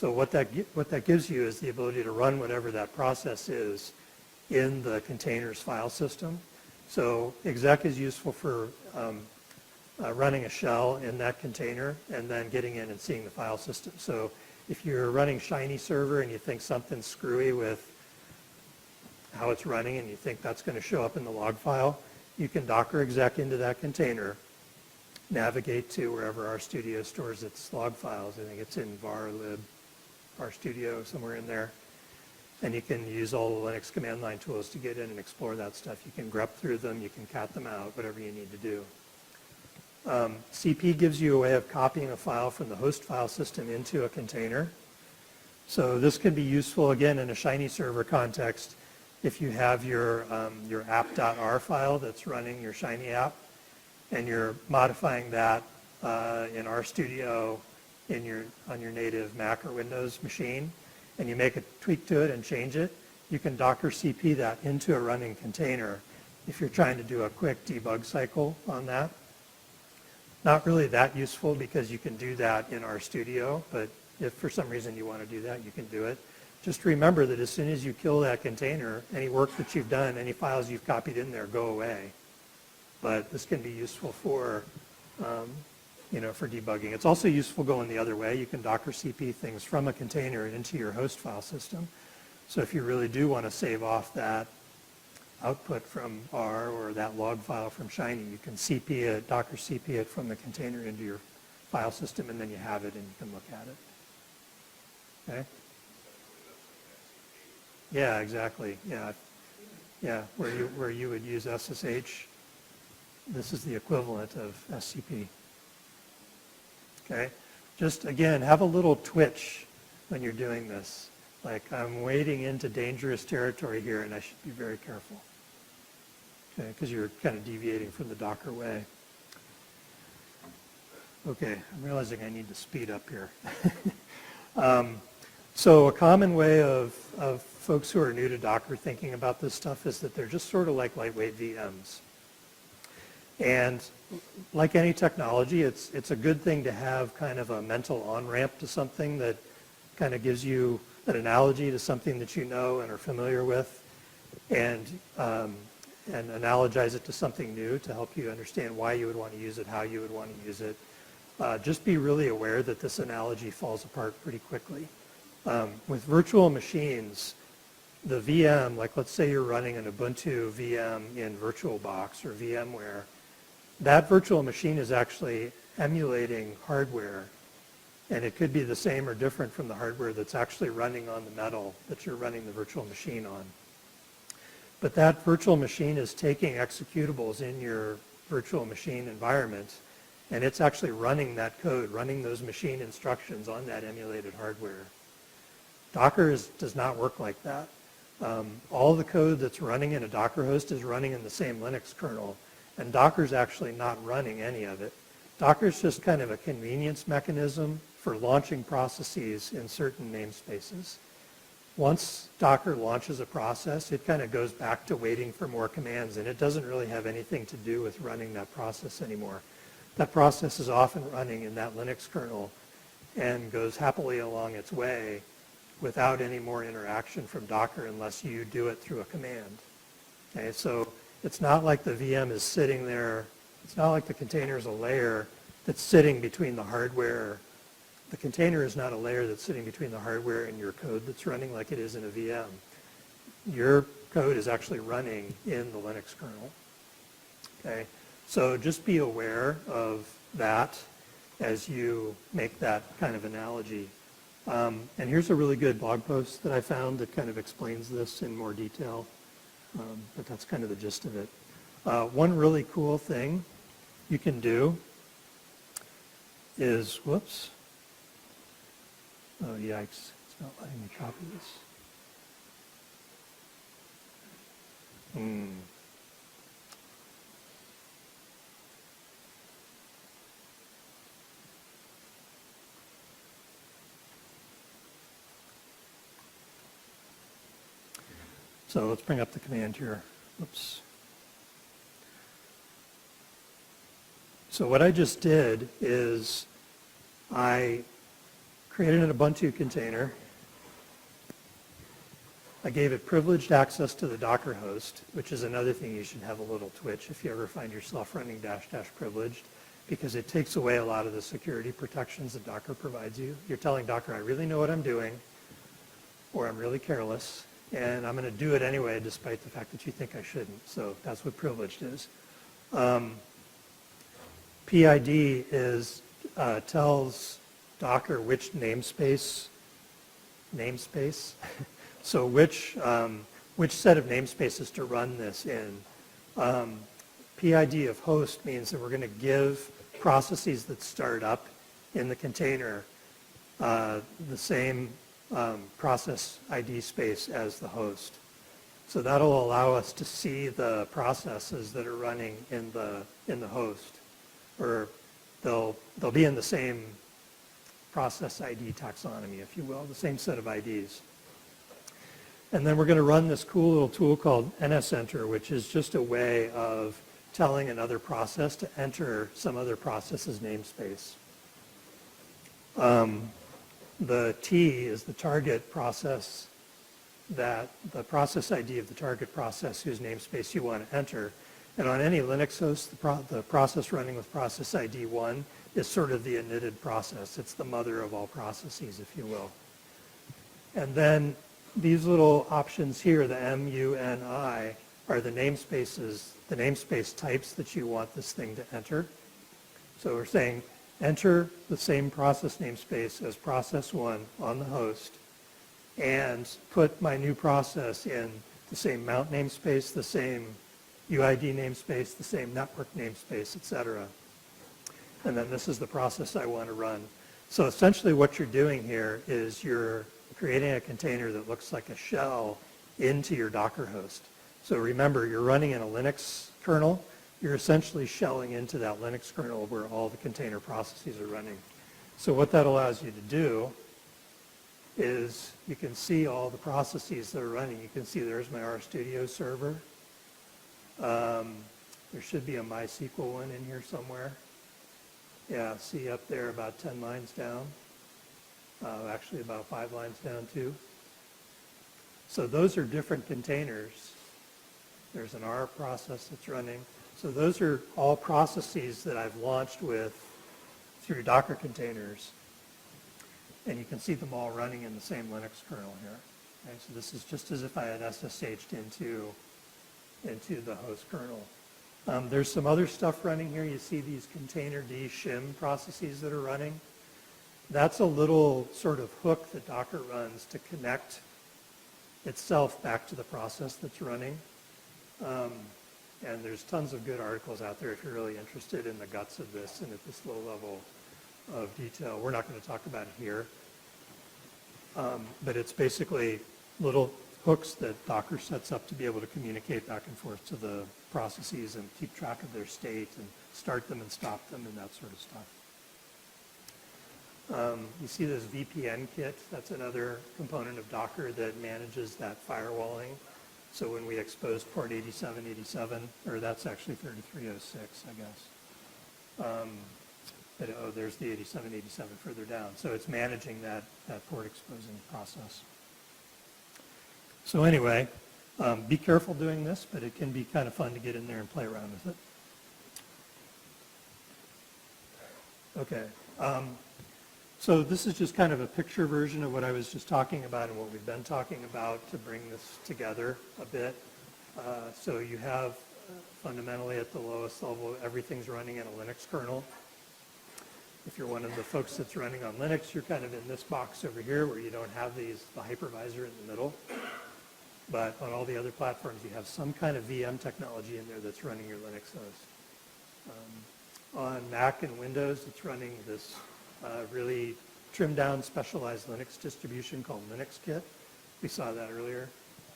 [SPEAKER 1] So what that gives you is the ability to run whatever that process is in the container's file system. So exec is useful for running a shell in that container and then getting in and seeing the file system. So if you're running Shiny server and you think something's screwy with how it's running and you think that's going to show up in the log file, you can Docker exec into that container, navigate to wherever RStudio stores its log files. I think it's in var lib RStudio, somewhere in there. And you can use all the Linux command line tools to get in and explore that stuff. You can grep through them, you can cat them out, whatever you need to do. CP gives you a way of copying a file from the host file system into a container. So this can be useful, again, in a Shiny server context. If you have your app.r file that's running your Shiny app, and you're modifying that in RStudio on your native Mac or Windows machine, and you make a tweak to it and change it, you can Docker CP that into a running container if you're trying to do a quick debug cycle on that. Not really that useful because you can do that in RStudio, but if for some reason you want to do that, you can do it. Just remember that as soon as you kill that container, any work that you've done, any files you've copied in there go away. But this can be useful for, for debugging. It's also useful going the other way. You can Docker CP things from a container into your host file system. So if you really do want to save off that output from R or that log file from Shiny, you can CP it, Docker CP it from the container into your file system, and then you have it and you can look at it. Okay? Yeah, exactly. Yeah, where you would use SSH. This is the equivalent of SCP. Okay? Just, again, have a little twitch when you're doing this. Like, I'm wading into dangerous territory here, and I should be very careful. Okay, because you're kind of deviating from the Docker way. Okay, I'm realizing I need to speed up here. So a common way of folks who are new to Docker thinking about this stuff is that they're just sort of like lightweight VMs. And like any technology, it's a good thing to have kind of a mental on-ramp to something that kind of gives you an analogy to something that you know and are familiar with, and analogize it to something new to help you understand why you would want to use it, how you would want to use it. Just be really aware that this analogy falls apart pretty quickly. With virtual machines, the VM, like let's say you're running an Ubuntu VM in VirtualBox or VMware, that virtual machine is actually emulating hardware, and it could be the same or different from the hardware that's actually running on the metal that you're running the virtual machine on. But that virtual machine is taking executables in your virtual machine environment, and it's actually running that code, running those machine instructions on that emulated hardware. Docker does not work like that. All the code that's running in a Docker host is running in the same Linux kernel, and Docker's actually not running any of it. Docker's just kind of a convenience mechanism for launching processes in certain namespaces. Once Docker launches a process, it kind of goes back to waiting for more commands, and it doesn't really have anything to do with running that process anymore. That process is often running in that Linux kernel and goes happily along its way without any more interaction from Docker unless you do it through a command. Okay, so it's not like the VM is sitting there. It's not like the container is a layer that's sitting between the hardware. The container is not a layer that's sitting between the hardware and your code that's running like it is in a VM. Your code is actually running in the Linux kernel. Okay, so just be aware of that as you make that kind of analogy. And here's a really good blog post that I found that kind of explains this in more detail, but that's kind of the gist of it. One really cool thing you can do is, whoops, oh yikes, it's not letting me copy this. So let's bring up the command here. Oops. So what I just did is I created an Ubuntu container. I gave it privileged access to the Docker host, which is another thing you should have a little twitch if you ever find yourself running -- privileged, because it takes away a lot of the security protections that Docker provides you. You're telling Docker, I really know what I'm doing, or I'm really careless, and I'm going to do it anyway despite the fact that you think I shouldn't. So that's what privileged is. PID tells Docker which namespace, so which set of namespaces to run this in. PID of host means that we're going to give processes that start up in the container the same process ID space as the host. So that'll allow us to see the processes that are running in the host, or they'll be in the same process ID taxonomy, if you will, the same set of IDs. And then we're going to run this cool little tool called nsenter, which is just a way of telling another process to enter some other process's namespace. The T is the target process, that the process ID of the target process whose namespace you want to enter. And on any Linux host, the process running with process ID 1 is sort of the initted process. It's the mother of all processes, if you will. And then these little options here, the M, U, N, I, are the namespaces, the namespace types that you want this thing to enter. So we're saying enter the same process namespace as process 1 on the host, and put my new process in the same mount namespace, the same UID namespace, the same network namespace, etc. And then this is the process I want to run. So essentially what you're doing here is you're creating a container that looks like a shell into your Docker host. So remember, you're running in a Linux kernel. You're essentially shelling into that Linux kernel where all the container processes are running. So what that allows you to do is you can see all the processes that are running. You can see there's my RStudio server. There should be a MySQL one in here somewhere. Yeah, see up there about 10 lines down. Actually about 5 lines down too. So those are different containers. There's an R process that's running. So those are all processes that I've launched with through Docker containers. And you can see them all running in the same Linux kernel here. Okay, so this is just as if I had SSH'd into the host kernel. There's some other stuff running here. You see these containerd shim processes that are running. That's a little sort of hook that Docker runs to connect itself back to the process that's running. And there's tons of good articles out there if you're really interested in the guts of this and at this low level of detail. We're not going to talk about it here. But it's basically little hooks that Docker sets up to be able to communicate back and forth to the processes and keep track of their state and start them and stop them and that sort of stuff. You see this VPN kit. That's another component of Docker that manages that firewalling. So when we expose port 8787, or that's actually 3306, I guess. But, oh, there's the 8787 further down. So it's managing that port exposing process. So anyway, be careful doing this, but it can be kind of fun to get in there and play around with it. Okay. So this is just kind of a picture version of what I was just talking about and what we've been talking about to bring this together a bit. So you have fundamentally at the lowest level, everything's running in a Linux kernel. If you're one of the folks that's running on Linux, you're kind of in this box over here where you don't have the hypervisor in the middle. But on all the other platforms, you have some kind of VM technology in there that's running your Linux host. On Mac and Windows, it's running this really trimmed down specialized Linux distribution called Linux Kit. We saw that earlier.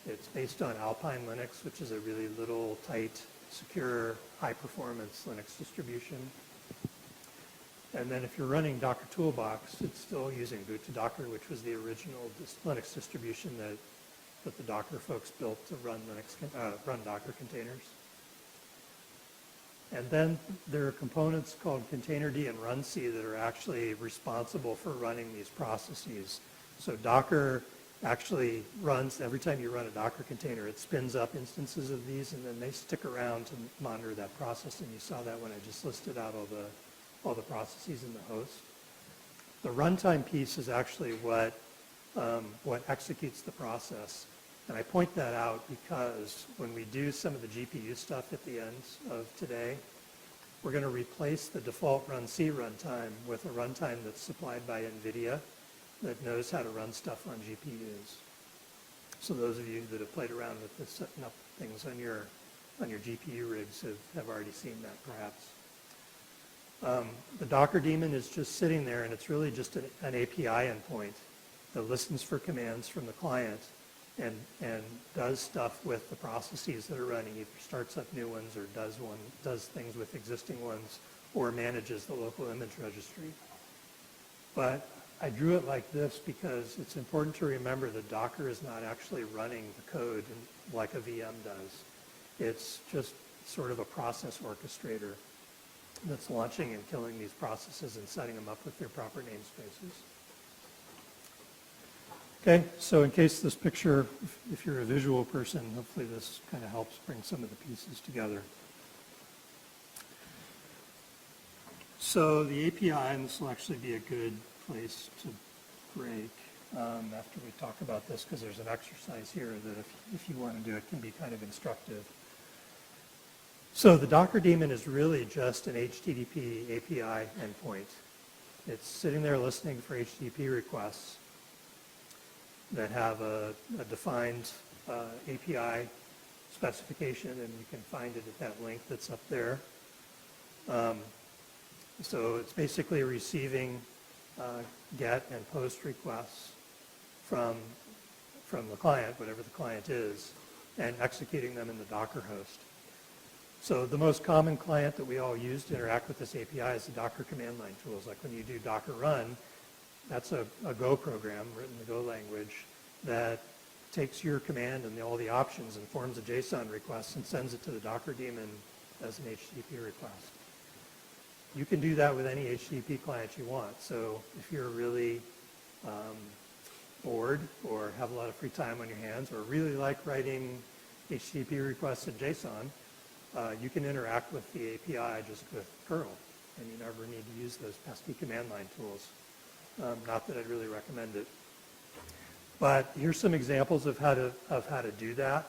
[SPEAKER 1] It's based on Alpine Linux, which is a really little, tight, secure, high-performance Linux distribution. And then if you're running Docker Toolbox, it's still using boot to Docker, which was the original Linux distribution that the Docker folks built to run run Docker containers. And then there are components called containerd and runc that are actually responsible for running these processes. So Docker actually runs, every time you run a Docker container, it spins up instances of these, and then they stick around to monitor that process. And you saw that when I just listed out all the processes in the host. The runtime piece is actually what executes the process. And I point that out because when we do some of the GPU stuff at the end of today, we're going to replace the default runc runtime with a runtime that's supplied by NVIDIA that knows how to run stuff on GPUs. So those of you that have played around with this, setting up things on your GPU rigs have already seen that perhaps. The Docker daemon is just sitting there, and it's really just an API endpoint that listens for commands from the client and does stuff with the processes that are running, either starts up new ones or does things with existing ones or manages the local image registry. But I drew it like this because it's important to remember that Docker is not actually running the code like a VM does. It's just sort of a process orchestrator that's launching and killing these processes and setting them up with their proper namespaces. Okay, so in case this picture, if you're a visual person, hopefully this kind of helps bring some of the pieces together. So the API, and this will actually be a good place to break after we talk about this, because there's an exercise here that if you want to do it can be kind of instructive. So the Docker daemon is really just an HTTP API endpoint. It's sitting there listening for HTTP requests that have a defined API specification, and you can find it at that link that's up there. So it's basically receiving GET and POST requests from the client, whatever the client is, and executing them in the Docker host. So the most common client that we all use to interact with this API is the Docker command line tools. Like when you do Docker run, that's a Go program written in the Go language that takes your command and all the options and forms a JSON request and sends it to the Docker daemon as an HTTP request. You can do that with any HTTP client you want. So if you're really bored or have a lot of free time on your hands or really like writing HTTP requests in JSON, you can interact with the API just with curl, and you never need to use those pesky command line tools. Not that I'd really recommend it. But here's some examples of how to do that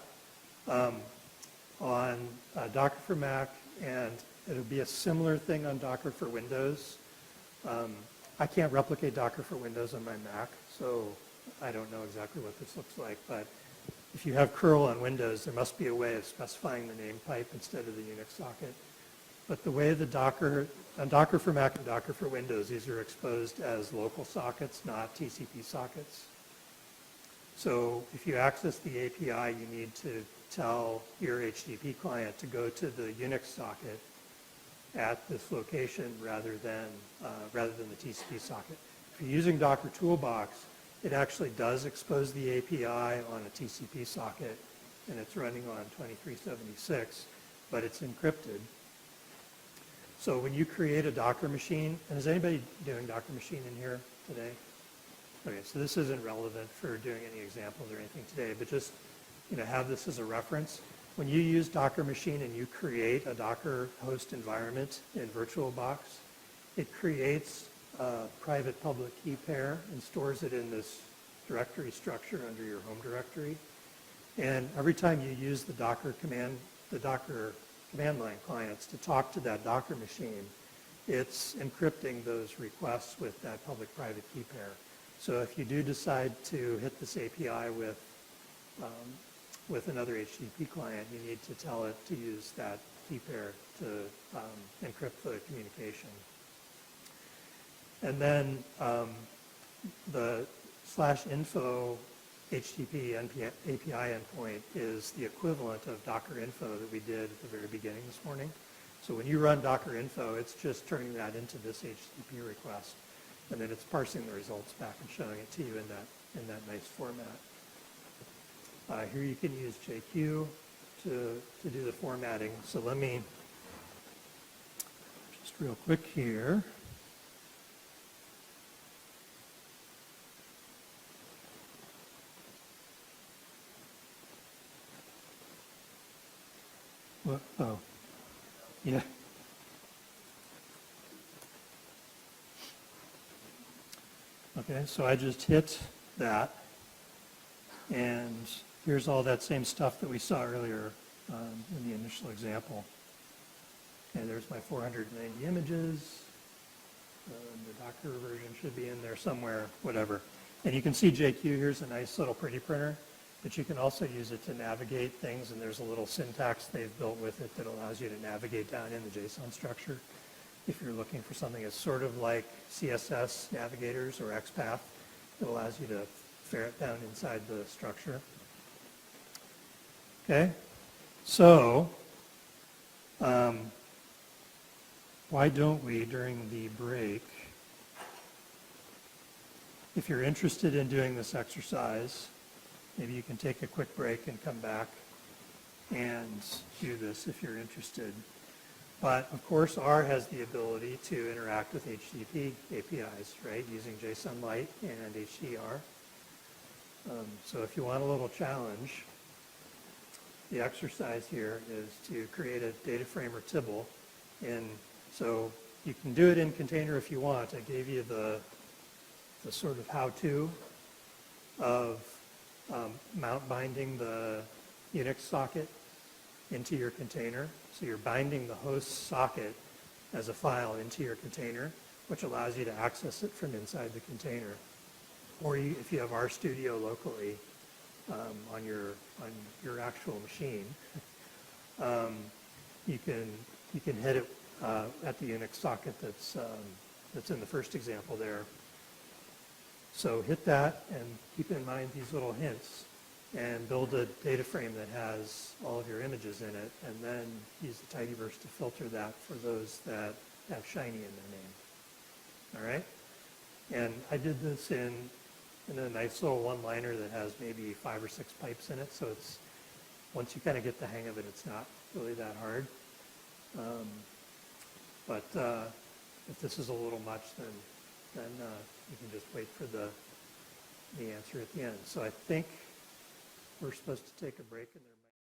[SPEAKER 1] on Docker for Mac, and it'll be a similar thing on Docker for Windows. I can't replicate Docker for Windows on my Mac, so I don't know exactly what this looks like. But if you have curl on Windows, there must be a way of specifying the name pipe instead of the Unix socket. But the way the on Docker for Mac and Docker for Windows, these are exposed as local sockets, not TCP sockets. So if you access the API, you need to tell your HTTP client to go to the Unix socket at this location rather than the TCP socket. If you're using Docker Toolbox, it actually does expose the API on a TCP socket, and it's running on 2376, but it's encrypted. So when you create a Docker machine, and is anybody doing Docker machine in here today? Okay, so this isn't relevant for doing any examples or anything today, but just have this as a reference. When you use Docker machine and you create a Docker host environment in VirtualBox, it creates a private public key pair and stores it in this directory structure under your home directory. And every time you use the Docker command line clients to talk to that Docker machine, it's encrypting those requests with that public private key pair. So if you do decide to hit this API with another HTTP client, you need to tell it to use that key pair to encrypt the communication. And then the /info HTTP API endpoint is the equivalent of Docker info that we did at the very beginning this morning. So when you run Docker info, it's just turning that into this HTTP request, and then it's parsing the results back and showing it to you in that nice format. Here you can use JQ to do the formatting. So let me real quick here. What? Oh, yeah. Okay, so I just hit that, and here's all that same stuff that we saw earlier in the initial example. And there's my 490 images. The Docker version should be in there somewhere, whatever. And you can see JQ, here's a nice little pretty printer, but you can also use it to navigate things, and there's a little syntax they've built with it that allows you to navigate down in the JSON structure. If you're looking for something that's sort of like CSS navigators or XPath, it allows you to ferret down inside the structure. Okay, so why don't we, during the break, if you're interested in doing this exercise, maybe you can take a quick break and come back and do this if you're interested. But of course, R has the ability to interact with HTTP APIs, right, using JSON-Lite and HDR. So if you want a little challenge, the exercise here is to create a data frame or tibble. So you can do it in container if you want. I gave you the sort of how-to of mount binding the Unix socket into your container. So you're binding the host socket as a file into your container, which allows you to access it from inside the container. Or if you have RStudio locally on your actual machine, you can hit it at the Unix socket that's in the first example there. So hit that and keep in mind these little hints and build a data frame that has all of your images in it, and then use the tidyverse to filter that for those that have shiny in their name. All right? And I did this in a nice little one-liner that has maybe 5 or 6 pipes in it, so it's, once you kind of get the hang of it, it's not really that hard. But if this is a little much, then you can just wait for the answer at the end. So I think we're supposed to take a break, and